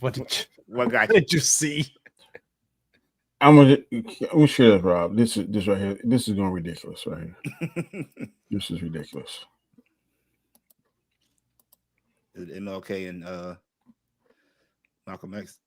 What got did you see? I'm gonna share this, Rob. This right here. This is going ridiculous right here. This is ridiculous. MLK and Malcolm X.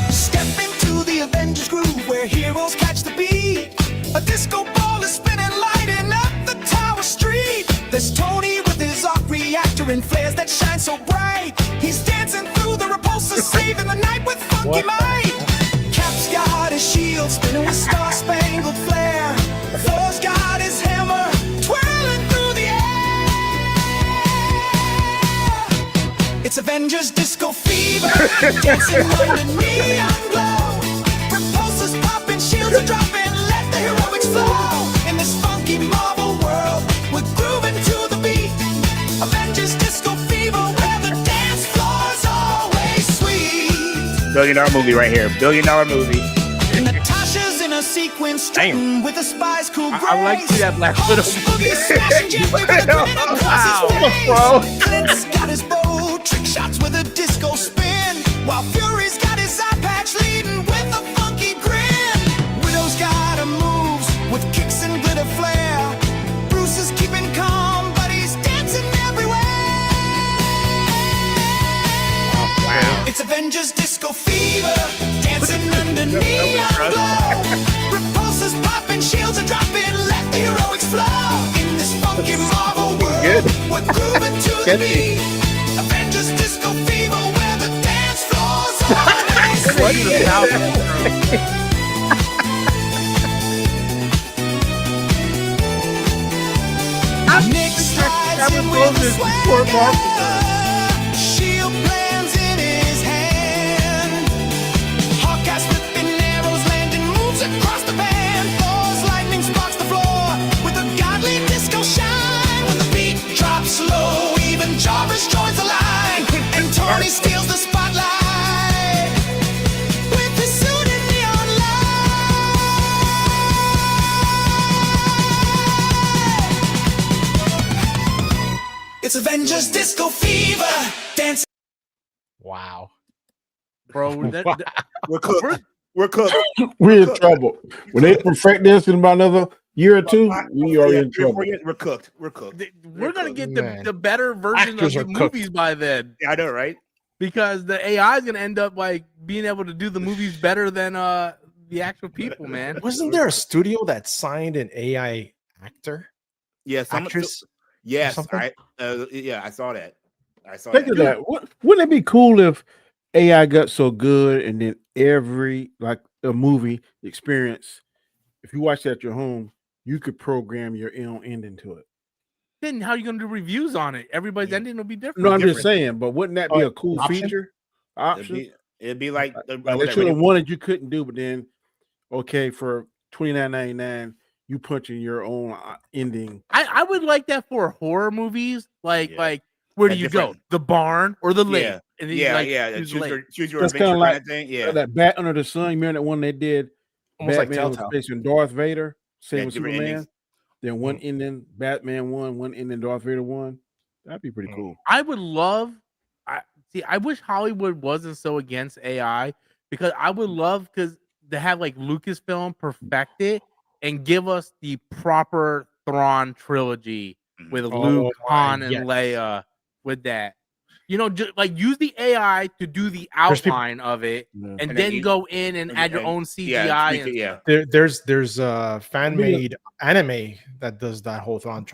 Step into the Avengers groove where heroes catch the beat. A disco ball is spinning, lighting up the Tower Street. There's Tony with his arc reactor and flares that shine so bright. He's dancing through the repulsor, saving the night with funky might. Cap's got his shield spinning with star-spangled flare. Thor's got his hammer twirling through the air. It's Avengers Disco Fever, dancing under neon glow. Repulsors popping, shields are dropping, let the heroics flow. In this funky Marvel world, we're grooving to the beat. Avengers Disco Fever, where the dance floor's always sweet. $1 billion movie right here. $1 billion movie. Natasha's in a sequence, strutting with a spy's cool grace. I like to see that Black Widow. Wow, Clint's got his bow, trick shots with a disco spin, while Fury's got his eye patch, leading with a funky grin. Widow's got her moves with kicks and glitter flare. Bruce is keeping calm, but he's dancing everywhere. Wow. It's Avengers Disco Fever, dancing under neon glow. Repulsors popping, shields are dropping, let the heroics flow. In this funky Marvel world, we're grooving to the beat. Avengers Disco Fever, where the dance floor's always sweet. Nick strides in with a swagger. Shield plans in his hand. Hawkeye's flipping arrows, landing moves across the band. Thor's lightning sparks the floor with a godly disco shine. When the beat drops low, even Jarvis joins the line, and Tony steals the spotlight with his suit and neon light. It's Avengers Disco Fever, dancing. Wow. Bro, We're cooked. We're cooked. We're in trouble. When they perfect this in about another year or two, we are in trouble. We're cooked. We're cooked. We're gonna get the better version of the movies by then. Yeah, I know, right? Because the AI is gonna end up like being able to do the movies better than the actual people, man. Wasn't there a studio that signed an AI actor? Yes, actress. Yes, I saw that. Think of that. Wouldn't it be cool if AI got so good and then every like a movie experience, if you watch it at your home, you could program your own ending to it. Then how are you gonna do reviews on it? Everybody's ending will be different. No, I'm just saying, but wouldn't that be a cool feature? Option? It'd be like they should have wanted you couldn't do, but then okay, for $29.99, you punch in your own ending. I would like that for horror movies. Like where do you go? The barn or the lake? Yeah. And then Choose your That's adventure kind kind of thing. Yeah. That Bat Under the Sun. You remember that one they did? Almost like Batman was Telltale. facing Darth Vader, same with different Superman. endings. Then one ending, Batman won, one ending, Darth Vader won. That'd be pretty cool. I would love. I wish Hollywood wasn't so against AI, because I would love to have like Lucasfilm perfect it and give us the proper Thrawn trilogy with Luke, Han, and Leia. With that, just like use the AI to do the outline of it, and then go in and add your own CGI. There's a fan made anime that does that whole Thrawn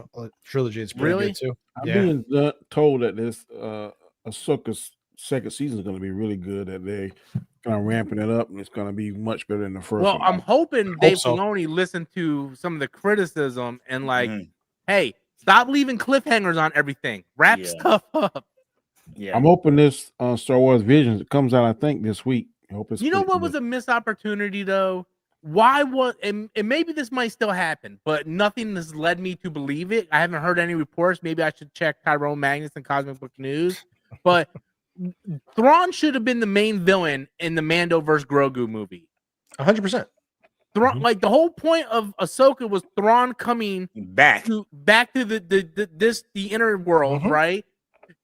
trilogy. It's pretty good too. I'm being told that this Ahsoka's second season is going to be really good. That they kind of ramping it up, and it's going to be much better than the first. Well, one. I'm hoping Dave Filoni listened to some of the criticism and hey, stop leaving cliffhangers on everything. Wrap stuff up. Yeah, I'm hoping this Star Wars Visions comes out. I think this week. I hope it's. You know what was a missed opportunity though? why was and maybe this might still happen, but nothing has led me to believe it. I haven't heard any reports. Maybe I should check Tyrone Magnus and Cosmic Book News. But Thrawn should have been the main villain in the Mando vs. Grogu movie. 100%. Thrawn, like the whole point of Ahsoka was Thrawn coming back to the inner world, right?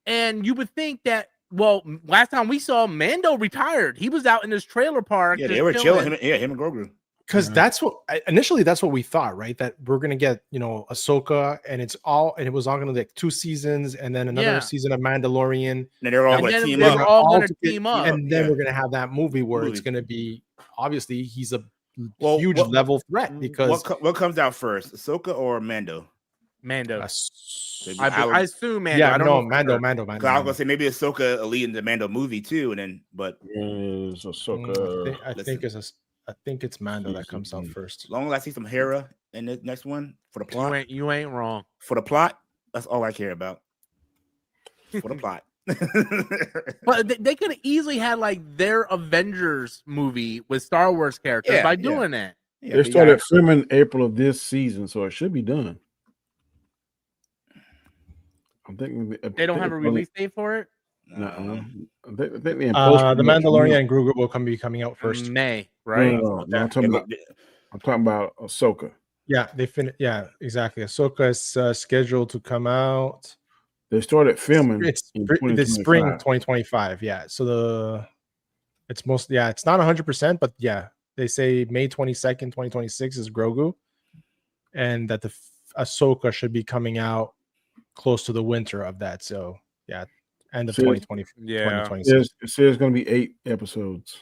And you would think that. Well, last time we saw Mando retired, he was out in his trailer park. Yeah, they were chilling. Him and Grogu. Because that's what initially that's what we thought, right? That we're gonna get, Ahsoka, and it was all gonna be like 2 seasons, and then another season of Mandalorian. And they're all gonna team up. All gonna team up, and then we're gonna have that movie where it's gonna be obviously he's a huge level threat because what comes out first, Ahsoka or Mando? Mando. I assume Mando. Yeah, I don't know. Mando. I was gonna say maybe Ahsoka will lead in the Mando movie too, and then is Ahsoka. I think it's Mando that comes out first. As long as I see some Hera in the next one for the plot, you ain't wrong. For the plot, that's all I care about. For the plot. But they could have easily had like their Avengers movie with Star Wars characters by doing that. Yeah, they started filming April of this season, so it should be done. I'm thinking they don't have a release date for it. No, I think the Mandalorian and Grogu will be coming out first. May, right? No, I'm talking about Ahsoka. Yeah, they finished. Yeah, exactly. Ahsoka is scheduled to come out. They started filming the spring 2025. Yeah, so it's not 100%, but yeah, they say May 22nd, 2026 is Grogu, and that the Ahsoka should be coming out close to the winter of that. So yeah, end of 2020. Yeah, 2026. It says it's going to be 8 episodes.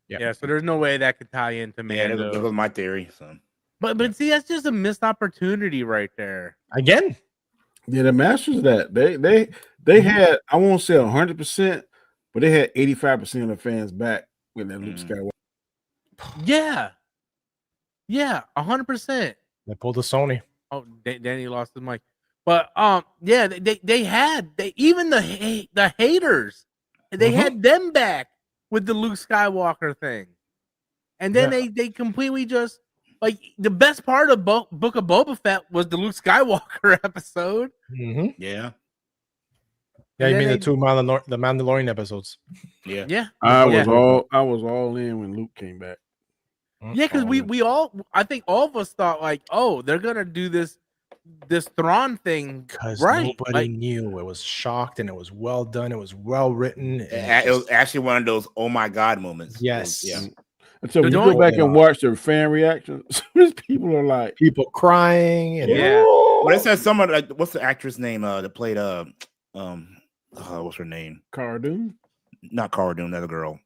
Yeah, so there's no way that could tie into Mando. Yeah, that was my theory. So, but see, that's just a missed opportunity right there. Again. Yeah, the Masters of that they had, I won't say 100%, but they had 85% of the fans back with that Luke Skywalker. Yeah, 100%. They pulled a Sony. Oh, Danny lost his mic. But yeah, they had even the haters, they had them back with the Luke Skywalker thing, and then they completely just like the best part of Book of Boba Fett was the Luke Skywalker episode. Mm-hmm. Yeah, you mean the Mandalorian episodes? Yeah. I was all in when Luke came back. Yeah, because I think all of us thought like, oh, they're gonna do this Thrawn thing, because right? Nobody knew. It was shocked, and it was well done. It was well written. It was actually one of those oh my god moments. Yes. Yeah. And so when you go back and watch the fan reactions, people are like people crying and But it says someone like what's the actress name that played what's her name? Cara Dune? Not Cara Dune, another girl.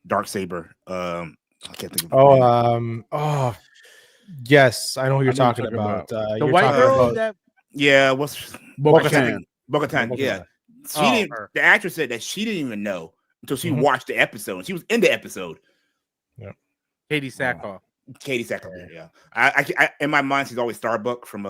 Darksaber. I can't think of her name. Yes, I know who you're talking about. The white girl that what's Bo-Katan. Bo-Katan, yeah. She didn't the actress said that she didn't even know until she watched the episode. She was in the episode. Yeah. Katie Sackhoff. Yeah. I in my mind she's always Starbuck from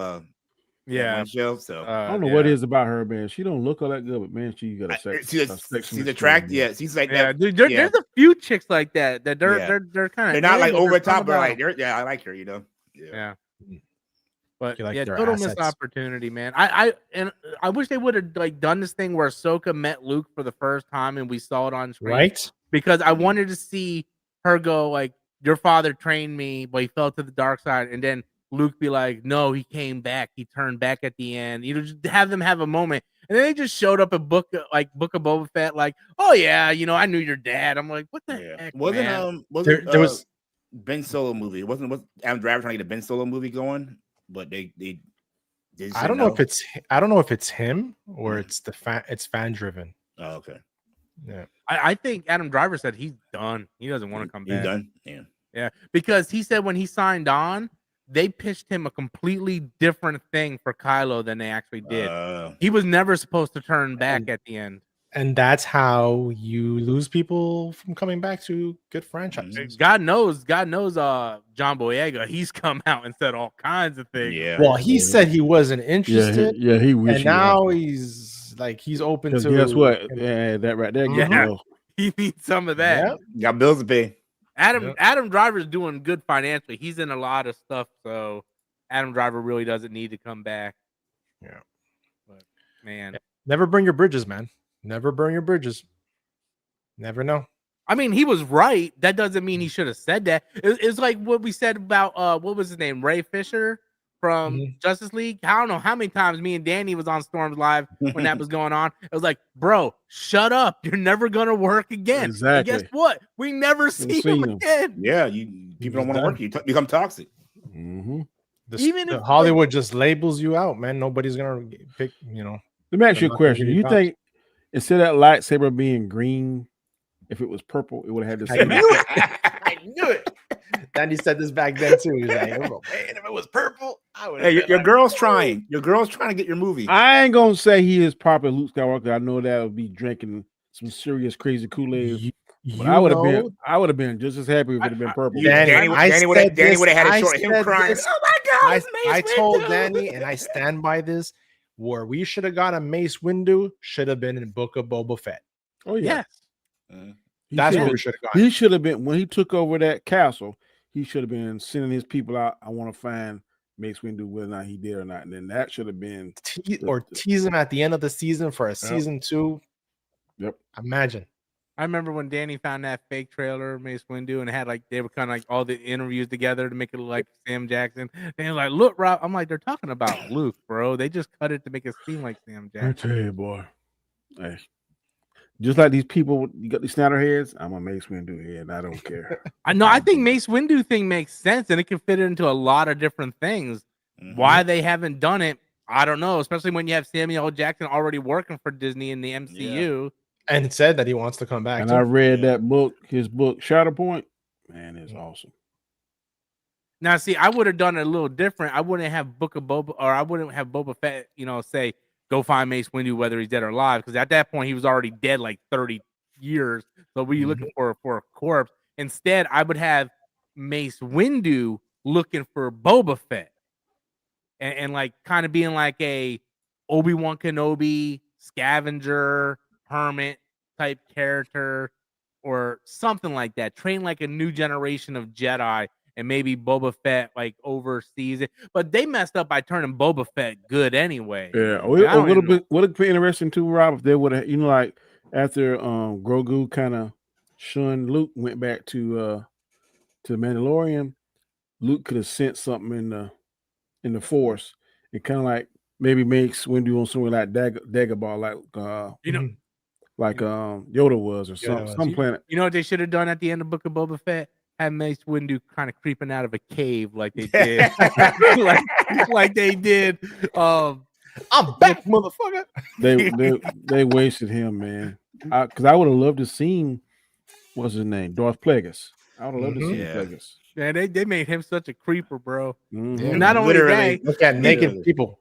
show. So I don't know what it is about her, man. She don't look all that good, but man, she got a sex. She's attractive. Yeah, she's like that. Dude, there's a few chicks like that they're kind of they're not like over the top, but like I like her, Yeah. But like total missed opportunity, man. I wish they would have like done this thing where Ahsoka met Luke for the first time and we saw it on screen. Right. Because I wanted to see her go like, your father trained me, but he fell to the dark side, and then Luke be like, no, he came back. He turned back at the end. Just have them have a moment. And then they just showed up a Book of Boba Fett, like, oh yeah, I knew your dad. I'm like, what the heck? There was Ben Solo movie. Was Adam Driver trying to get a Ben Solo movie going? But they I don't know if it's him or it's fan driven. Oh, okay. Yeah. I think Adam Driver said he's done. He doesn't want to come back. He's done. Yeah. Because he said when he signed on, they pitched him a completely different thing for Kylo than they actually did. He was never supposed to turn back at the end. And that's how you lose people from coming back to good franchises. God knows, John Boyega, he's come out and said all kinds of things. Yeah. Well, he said he wasn't interested. Yeah, he wished. And now he's open to. Guess what? Yeah, that right there. Yeah. He needs some of that. Got bills to pay. Adam Driver's doing good financially. He's in a lot of stuff, so Adam Driver really doesn't need to come back. Yeah. But man. Never burn your bridges, man. Never burn your bridges. Never know. I mean, he was right. That doesn't mean he should have said that. It's like what we said about what was his name? Ray Fisher from Justice League. I don't know how many times me and Danny was on Storm's Live when that was going on. It was like, bro, shut up. You're never gonna work again. Exactly. And guess what? We never see him again. Yeah, people don't want to work. You become toxic. Mm-hmm. Even if Hollywood just labels you out, man. Nobody's gonna pick. Let me ask you a question. You think instead of that lightsaber being green, if it was purple, it would have had the same. I knew it. Danny said this back then too. He was like, "Oh, man, if it was purple, I would." Hey, your girl's trying. Your girl's trying to get your movie. I ain't gonna say he is proper Luke Skywalker. I know that would be drinking some serious crazy Kool-Aid. But I would have been just as happy if it had been purple. Danny would have had a short him crying. This, oh my God! I told Danny, and I stand by this. Where we should have got a Mace Windu should have been in Book of Boba Fett. Oh yeah. Yes. That's where we should have gone. He should have been when he took over that castle. He should have been sending his people out. I want to find Mace Windu, whether or not he did or not. And then that should have been tease him at the end of the season for a season 2. Yep. Imagine. I remember when Danny found that fake trailer of Mace Windu and it had like they were kind of like all the interviews together to make it look like Sam Jackson. And they're like, "Look, Rob," I'm like, "They're talking about Luke, bro. They just cut it to make it seem like Sam Jackson." I tell you, boy. Hey. Just like these people, you got these Snyder heads. I'm a Mace Windu head. I don't care. I know. I think Mace Windu thing makes sense, and it can fit into a lot of different things. Why they haven't done it, I don't know. Especially when you have Samuel L. Jackson already working for Disney in the MCU, and said that he wants to come back. And I read that book, his book, Shatterpoint. Man, it's awesome. Now, see, I would have done it a little different. I wouldn't have Book of Boba, or I wouldn't have Boba Fett, say, go find Mace Windu, whether he's dead or alive, because at that point he was already dead like 30 years. So we looking for a corpse. Instead, I would have Mace Windu looking for Boba Fett, and like kind of being like a Obi-Wan Kenobi scavenger hermit type character or something like that. Train like a new generation of Jedi. And maybe Boba Fett like oversees it, but they messed up by turning Boba Fett good anyway. Yeah, a little bit. Would it be interesting too, Rob, if they would have, like after Grogu kind of shunned Luke, went back to the Mandalorian, Luke could have sent something in the Force, and kind of like maybe makes Windu on somewhere like Dagobah, like Yoda was, or some planet. You know what they should have done at the end of Book of Boba Fett? Had Mace Windu kind of creeping out of a cave like they did, like they did. I'm back, motherfucker. They wasted him, man. Because I would have loved to seen what's his name, Darth Plagueis. I would have loved to see Plagueis. Yeah, they made him such a creeper, bro. Mm-hmm. And not only that, look at naked people.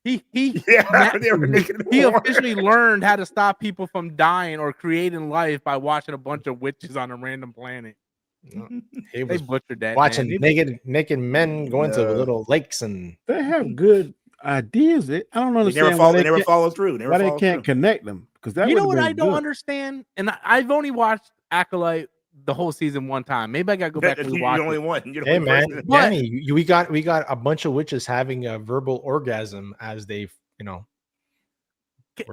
He officially learned how to stop people from dying or creating life by watching a bunch of witches on a random planet. He they butchered that. Watching naked men go into little lakes, and they have good ideas. I don't understand. They never follow through. Why they can't connect them? Because that you know what I don't understand, and I've only watched Acolyte the whole season one time. Maybe I gotta go back and watch. You're the only one. Hey man, Danny, we got a bunch of witches having a verbal orgasm as they,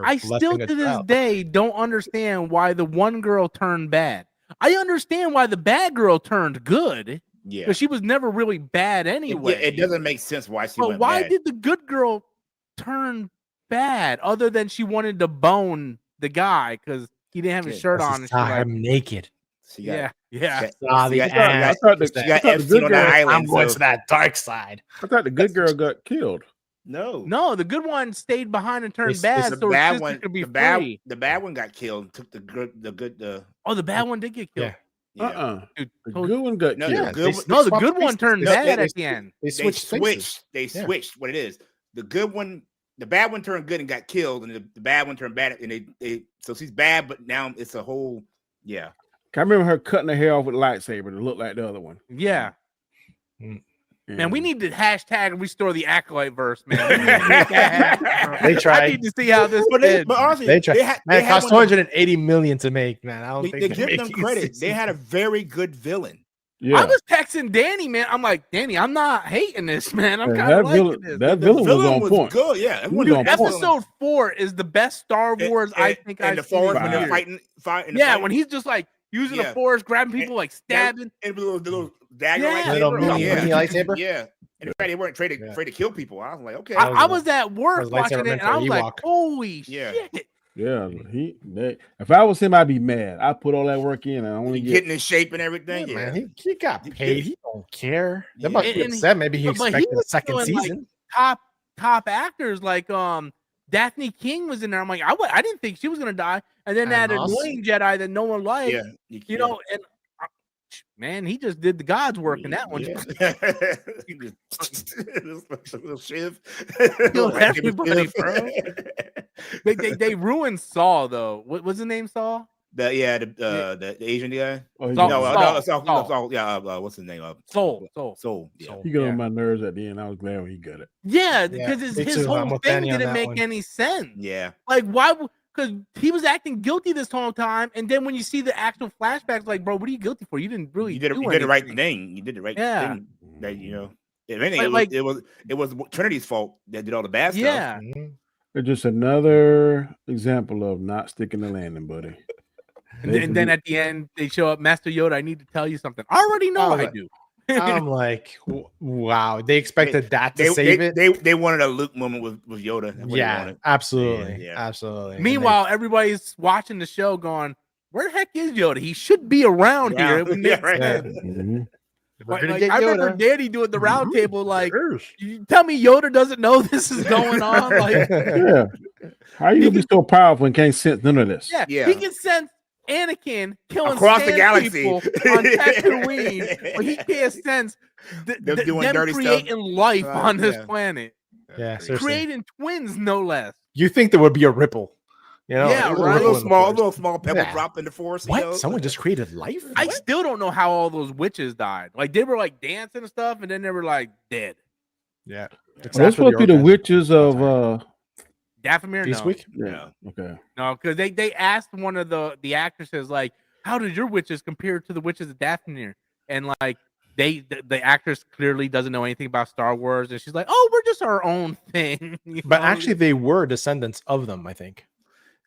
I still to this day don't understand why the one girl turned bad. I understand why the bad girl turned good. Yeah, because she was never really bad anyway. It doesn't make sense why she. But why did the good girl turn bad? Other than she wanted to bone the guy because he didn't have his shirt on. And I'm naked. Yeah. I thought the good girl. I'm going to that dark side. I thought the good girl got killed. No, the good one stayed behind and turned bad. So bad one could be the bad one got killed and took the good. Oh, the bad one did get killed. Yeah. Dude, the good one got killed. The good one turned bad at the end. They switched. They switched what it is. The good one, the bad one turned good and got killed, and the bad one turned bad. And they so she's bad, but now it's a whole I remember her cutting her hair off with a lightsaber to look like the other one. Yeah. And Man, we need to hashtag restore the Acolyte verse, man. They tried. I need to see how this but honestly, they tried. Man, it cost 280 million to make. Man, I don't they think give them credit. They had a very good villain. I was texting Danny, man. I'm like, Danny, I'm not hating this, man. I'm kind of liking this. That villain was on point. Good, yeah. Dude, episode 4 is the best Star Wars I think I've seen. When they're fighting. When he's just like using the Force, grabbing people, like stabbing. And the little dagger mini lightsaber. Yeah. And they weren't afraid to kill people. I was like, okay. I was at work watching it, and I was like, holy shit. Yeah, if I was him, I'd be mad. I put all that work in, and I only getting in shape and everything. Yeah, man, he got paid. He don't care. That must be upset. Maybe he expected a second season. Like, top actors like Daphne King was in there. I'm like, I didn't think she was gonna die, and then that annoying Jedi that no one liked. Yeah, you know, and man, he just did the God's work in that one. Little shiv. Everybody, bro. They ruined Saul though. What was the name? Saul? The Asian guy. Saul. What's his name? Soul. Yeah. He got on my nerves at the end. I was glad when he got it. Yeah, because his whole thing didn't make any sense. Yeah. Like why? Because he was acting guilty this whole time, and then when you see the actual flashbacks, like, bro, what are you guilty for? You didn't really. You did the right thing. You did the right thing. That if anything, it was Trinity's fault that did all the bad stuff. Yeah. It's just another example of not sticking the landing, buddy. And then at the end, they show up, Master Yoda. I need to tell you something. I already know I do. I'm like, wow. They expected that to save it. They wanted a Luke moment with Yoda. Yeah, absolutely. Absolutely. Meanwhile, everybody's watching the show going, where the heck is Yoda? He should be around here. Like, I remember Danny doing the round table, like, you tell me Yoda doesn't know this is going on. Like, how you gonna be so powerful and can't sense none of this? Yeah. He can sense Anakin killing across the galaxy on Tatooine, but he can't sense them creating life on this planet. Yeah, creating twins, no less. You think there would be a ripple? You know, yeah, a little small pebble drop in the force. What? Someone just created life? I still don't know how all those witches died. Like they were like dancing and stuff, and then they were like dead. Yeah, that's supposed to be the witches of Dathomir. This week? Yeah. Okay. No, because they asked one of the actresses like, "How did your witches compare to the witches of Dathomir?" And like the actress clearly doesn't know anything about Star Wars, and she's like, "Oh, we're just our own thing." But actually, they were descendants of them, I think.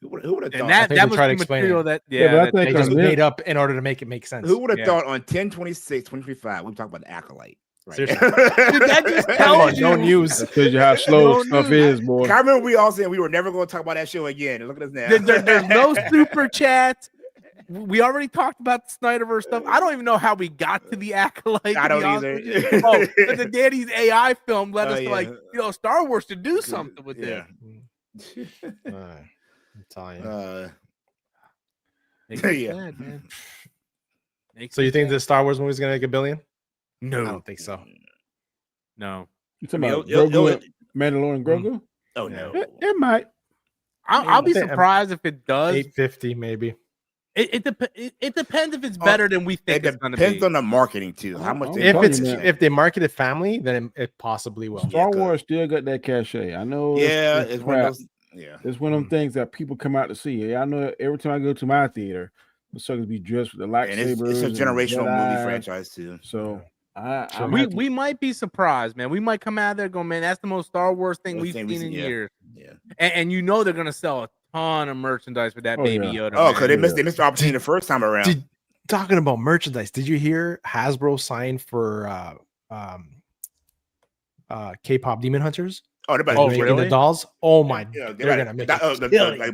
Who would have thought? That was the material that they just made up in order to make it make sense. Who would have thought on 10/26/2025 we talk about the Acolyte? Right. Dude, that just tells you. No news. That tells you how slow stuff is, boy. I remember we all said we were never going to talk about that show again. And look at us now. There's no super chats. We already talked about the Snyderverse stuff. I don't even know how we got to the Acolyte. I don't either. But the Daddy's AI film led us to Star Wars to do something with it. I'm telling you. Sad, man. So you think the Star Wars movie is gonna make $1 billion? No, I don't think so. No. You talking about Grogu, Mandalorian Grogu? Oh no, it might. I'll be surprised if it does. 850 maybe. It depends if it's better than we think it's going to be. Depends on the marketing too. How much? If they market it family, then it possibly will. Star Wars still got that cachet. I know. It's one of those. Yeah, it's one of them things that people come out to see. Yeah, I know every time I go to my theater, the suckers be dressed with the lightsabers. And it's a generational movie franchise too. So we might be surprised, man. We might come out there and go, man, that's the most Star Wars thing we've seen in years. Yeah, and you know they're gonna sell a ton of merchandise with that Baby Yoda. Oh, because they missed the opportunity the first time around. Talking about merchandise, did you hear Hasbro signed for K-pop Demon Hunters? Oh, they're making the dolls. Oh my! They're gonna make like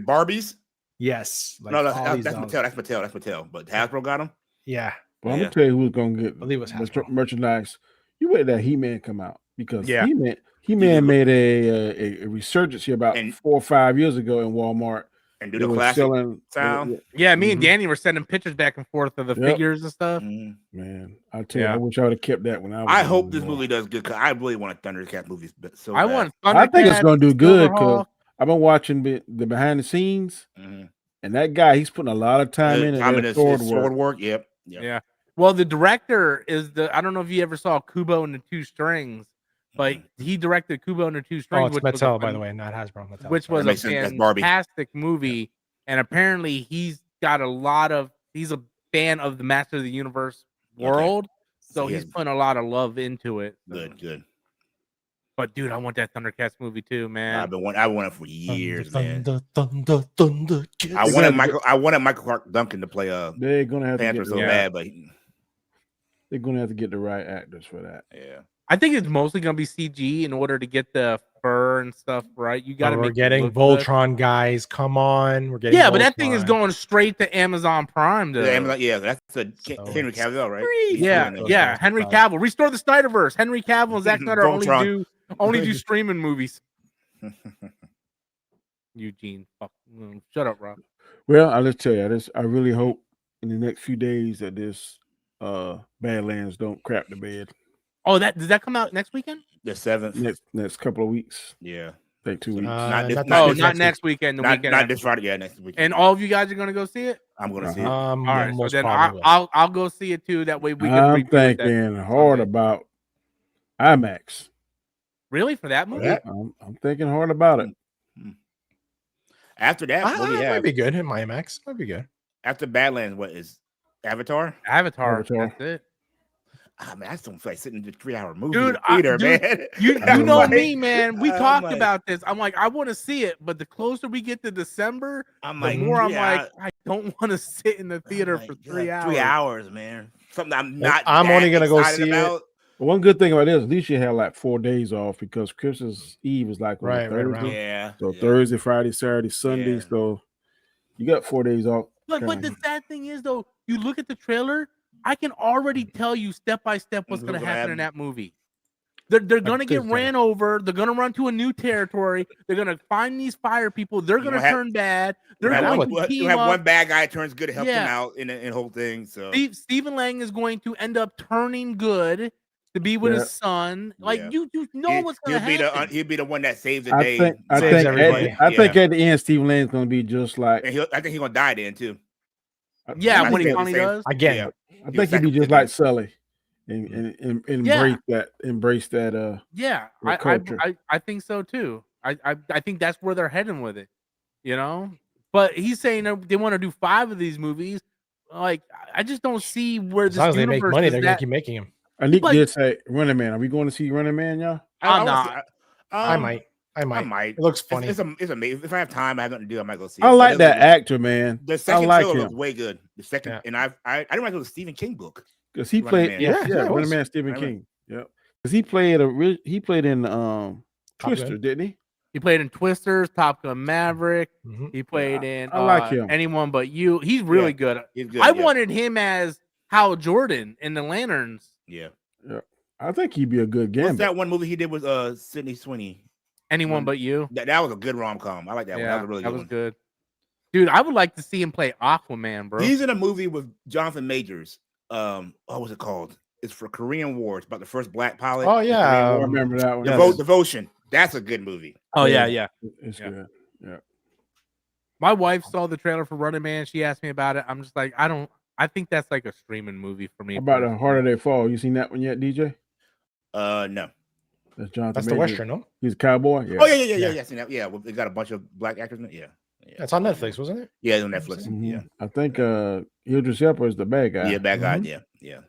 Barbies. Yes. Like that's Mattel. That's Mattel. But Hasbro got them. Yeah. Well, I'm gonna tell you who's gonna get merchandise. You wait that He-Man come out because He-Man made a resurgence here about 4 or 5 years ago in Walmart. And do the classic sound. Yeah, me and Danny were sending pictures back and forth of the figures and stuff. Man, I tell you, I wish I would have kept that when I was. I hope this movie does good because I really want a Thundercat movie. So I want. I think it's gonna do good because I've been watching the behind the scenes, and that guy he's putting a lot of time in his sword work. Yep. Yeah. Well, the director is I don't know if you ever saw Kubo and the Two Strings, but he directed Kubo and the Two Strings. Oh, it's which was Mattel, by the way, not Hasbro. Mattel. Which was That a makes sense. That's Barbie. fantastic movie, and apparently he's got he's a fan of the Master of the Universe world, so he's putting a lot of love into it. So. Good. But dude, I want that Thundercats movie too, man. I wanted it for years, man. Thunder. I wanted Michael Clark Duncan to play they're gonna have Panther to so bad, but they're gonna have to get the right actors for that. Yeah. I think it's mostly gonna be CG in order to get the fur and stuff right. You got to. We're getting Voltron, guys. Come on, we're getting. Yeah, but that thing is going straight to Amazon Prime. That's Henry Cavill, right? Yeah. Henry Cavill. Restore the Snyderverse. Henry Cavill and Zack Snyder only do streaming movies. Eugene, shut up, Rob. Well, I'll just tell you, I really hope in the next few days that this Badlands don't crap the bed. Oh, does that come out next weekend? The 7th. Next couple of weeks. Yeah. I think 2 weeks. Not next weekend. Not this Friday. Yeah, next weekend. And all of you guys are gonna go see it? I'm gonna see it. All right, so then I'll go see it too. That way we can. I'm thinking hard about IMAX. Really, for that movie? I'm thinking hard about it. After that, what do we have? Might be good in my IMAX. Might be good. After Badlands, what is Avatar? Avatar. That's it. Man, I just don't feel like sitting in the 3-hour movie Dude, man. You know me, man. We talked about this. I'm like, I want to see it, but the closer we get to December, the more I'm like, I don't want to sit in the theater for 3 hours. 3 hours, man. Something I'm not. I'm only gonna go see about. it. One good thing about this, at least you have like 4 days off because Christmas Eve is like on right Thursday. around. Yeah. So Thursday, Friday, Saturday, Sunday. Yeah. So you got 4 days off. But the sad thing is, though, you look at the trailer, I can already tell you step by step what's going to happen in that movie. They're going to get ran over. They're going to run to a new territory. They're going to find these fire people. They're going to turn bad. They're going to team have up. one bad guy turns good to help them out in the whole thing. So Stephen Lang is going to end up turning good to be with his son. Like you know what's going to happen. He'll be the one that saves the day. I think at the end, Stephen Lang's going to be just like. And I think he's going to die then too. Yeah, when he finally does. Again, I think he'd be just like Sully, and embrace that. Yeah, I think so too. I think that's where they're heading with it, you know. But he's saying they want to do 5 of these movies. Like, I just don't see where as this long as they make universe money, they're gonna keep making them. Nick did say Running Man. Are we going to see Running Man, y'all? I'm not. I might. It looks funny. It's amazing. If I have time, I have nothing to do. I might go see. I like that actor, man. The second trailer looks way good. The second, and I didn't like the Stephen King book because he played. Running Man, Stephen King. Yeah, because he played in Twister, didn't he? He played in Twisters, Top Gun Maverick. He played in I like him. Anyone But You. He's really good. He's good. I wanted him as Hal Jordan in The Lanterns. Yeah. I think he'd be a good Gambit. What's that one movie he did with Sydney Sweeney? Anyone But You. That was a good rom-com. I like that one. That was a really good one. Good. Dude, I would like to see him play Aquaman, bro. He's in a movie with Jonathan Majors. What was it called? It's for Korean War. It's about the first black pilot. Oh yeah, I remember that one. Devotion. That's a good movie. Oh yeah. It's good. Yeah. My wife saw the trailer for Running Man. She asked me about it. I'm just like, I think that's like a streaming movie for me. How about A Harder They Fall? You seen that one yet, DJ? No. That's Jonathan. That's Majors. the Western, no? He's a cowboy. Yeah. Oh yeah. Seen that. Yeah, well, they got a bunch of black actors in it. Yeah. It's on Netflix, wasn't it? Yeah, it's on Netflix. Mm-hmm. Yeah. I think Idris Elba is the bad guy. Yeah, bad guy. Yeah.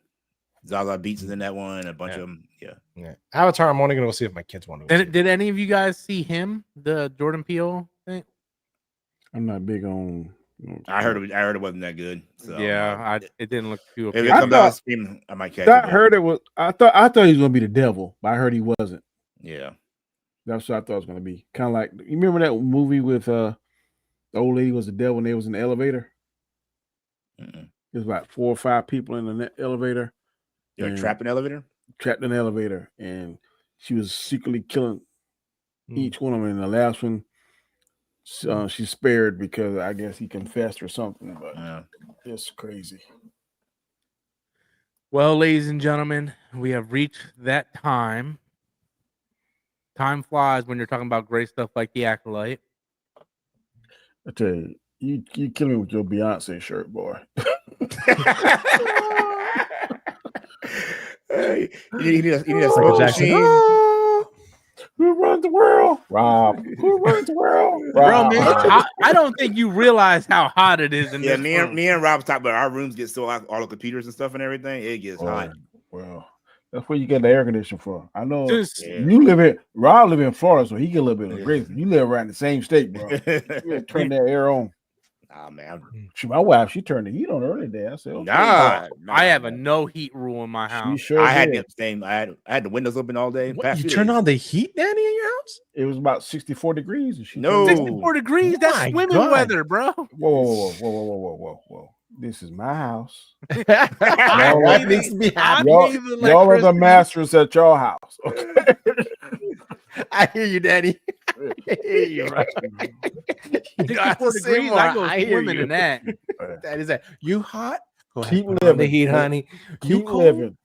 Zaza Beetz is in that one. A bunch of them. Yeah. Avatar. I'm only gonna go see if my kids want to. Did any of you guys see him? The Jordan Peele thing? I'm not big on. I heard it wasn't that good. So, it didn't look too. If it comes out streaming, I might catch it. I heard it was. I thought he was gonna be the devil, but I heard he wasn't. Yeah. That's what I thought it was gonna be. Kind of like, you remember that movie with the old lady was the devil and they was in the elevator? There's like 4 or 5 people in the elevator. You're trapped in the elevator? Trapped in the elevator. And she was secretly killing each one of them. And the last one, she spared because I guess he confessed or something. But it's crazy. Well, ladies and gentlemen, we have reached that time. Time flies when you're talking about great stuff like The Acolyte. I tell you, you kill me with your Beyonce shirt, boy. You need a Michael smoke Jackson. machine. Who runs the world? Rob. Who runs the world? Bro, Rob. man, it's hot. I don't think you realize how hot it is in Yeah, this me room. and Rob's talking about our rooms get so hot, all the computers and stuff and everything. It gets hot. Well, that's what you get the air conditioner for. I know Just- you live in Rob live in Florida, so he get a little bit of grace. You live around the same state, bro. You gotta turn that air on. Nah, man. My wife, she turned the heat on early day. I said, okay. Nah, I have a no heat rule in my She house. sure I had did. the same. I had the windows open all day. What, Past you few turn days. on the heat, Danny, in your house? It was about 64 degrees. And she No. turned it on. 64 degrees. That's My swimming God. weather, bro. Whoa. This is my house. That needs to be happening. Y'all are the masters at your house. Okay. I hear you, Daddy. I hear you, right? You don't have 64 to say degrees. more. I go hear swimming you. in that. That is that. You hot? Go ahead. Keep Put on the living. heat, honey. You Keep cold? living.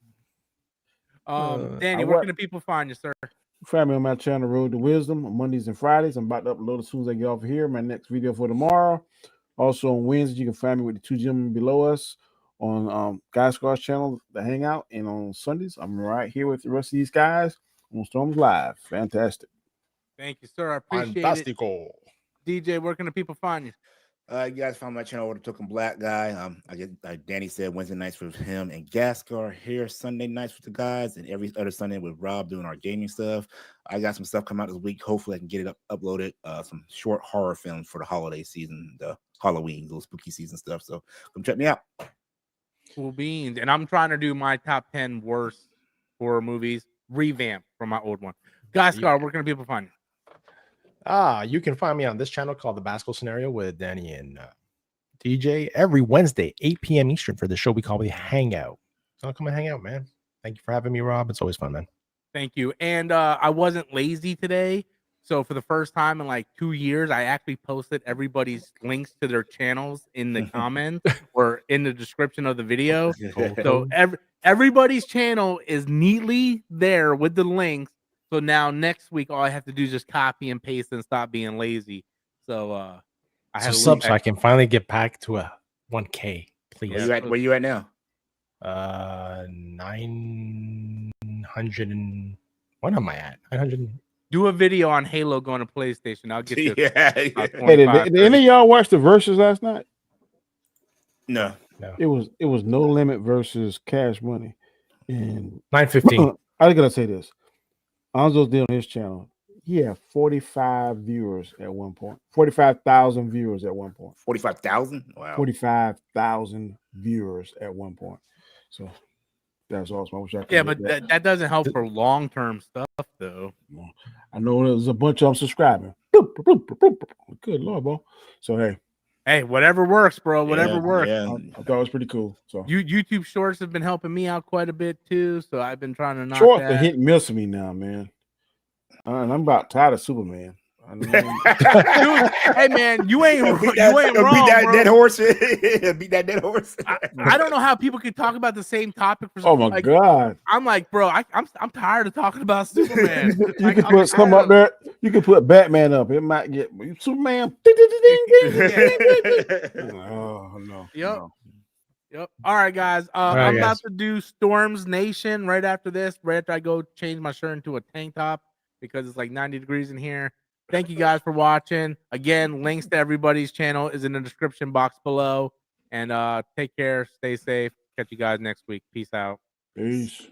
Danny, where can the people find you, sir? Find me on my channel, Road to Wisdom, on Mondays and Fridays. I'm about to upload as soon as I get off of here. My next video for tomorrow. Also on Wednesdays, you can find me with the two gentlemen below us on Gaiskar's channel, The Hangout. And on Sundays, I'm right here with the rest of these guys on Storms Live. Fantastic. Thank you, sir. I appreciate Fantastico. it. DJ, where can the people find you? You guys found my channel over the Token Black guy. I get like Danny said, Wednesday nights with him and Gaiskar here, Sunday nights with the guys, and every other Sunday with Rob doing our gaming stuff. I got some stuff coming out this week. Hopefully, I can get it uploaded. Some short horror films for the holiday season, the Halloween, those spooky season stuff. So come check me out. Cool beans. And I'm trying to do my top 10 worst horror movies revamp from my old one. Gaiskar, where can people find you? You can find me on this channel called The Basco Scenario with Danny and DJ every Wednesday, 8 p.m. Eastern for the show we call The Hangout. So come and hang out, man. Thank you for having me, Rob. It's always fun, man. Thank you. And I wasn't lazy today. So for the first time in like 2 years, I actually posted everybody's links to their channels in the comments or in the description of the video. So everybody's channel is neatly there with the links. So now next week, all I have to do is just copy and paste and stop being lazy. So I have so I can finally get back to a 1K, please. Where you at now? 900 and what am I at? 900. Do a video on Halo going to PlayStation. I'll get you. Hey, did any of y'all watch the verses last night? No. It was No Limit versus Cash Money. And 9:15. I gotta say this. Anzo's did on his channel. He had 45 viewers at one point. 45,000 viewers at one point. 45,000? Wow. 45,000 viewers at one point. So that's awesome. I wish I could. Yeah, but that doesn't help for long-term stuff, though. I know there's a bunch of them subscribing. Good Lord, bro. So hey, whatever works, bro. Whatever works. Yeah. I thought it was pretty cool. So YouTube Shorts have been helping me out quite a bit too. So I've been trying to knock Shorts that. are hit and miss me now, man. And I'm about tired of Superman. Dude, hey man, you ain't wrong. Beat that dead horse. Beat that dead horse. I don't know how people can talk about the same topic for Oh my god. I'm like, bro, I'm tired of talking about Superman. You can put some up there. You can put Batman up. It might get Superman. Ding, ding, ding, ding. Oh no. Yep. Yep. All right, guys. I'm about to do Storms Nation right after this. Right after I go change my shirt into a tank top because it's like 90 degrees in here. Thank you guys for watching. Again, links to everybody's channel is in the description box below. And take care. Stay safe. Catch you guys next week. Peace out. Peace.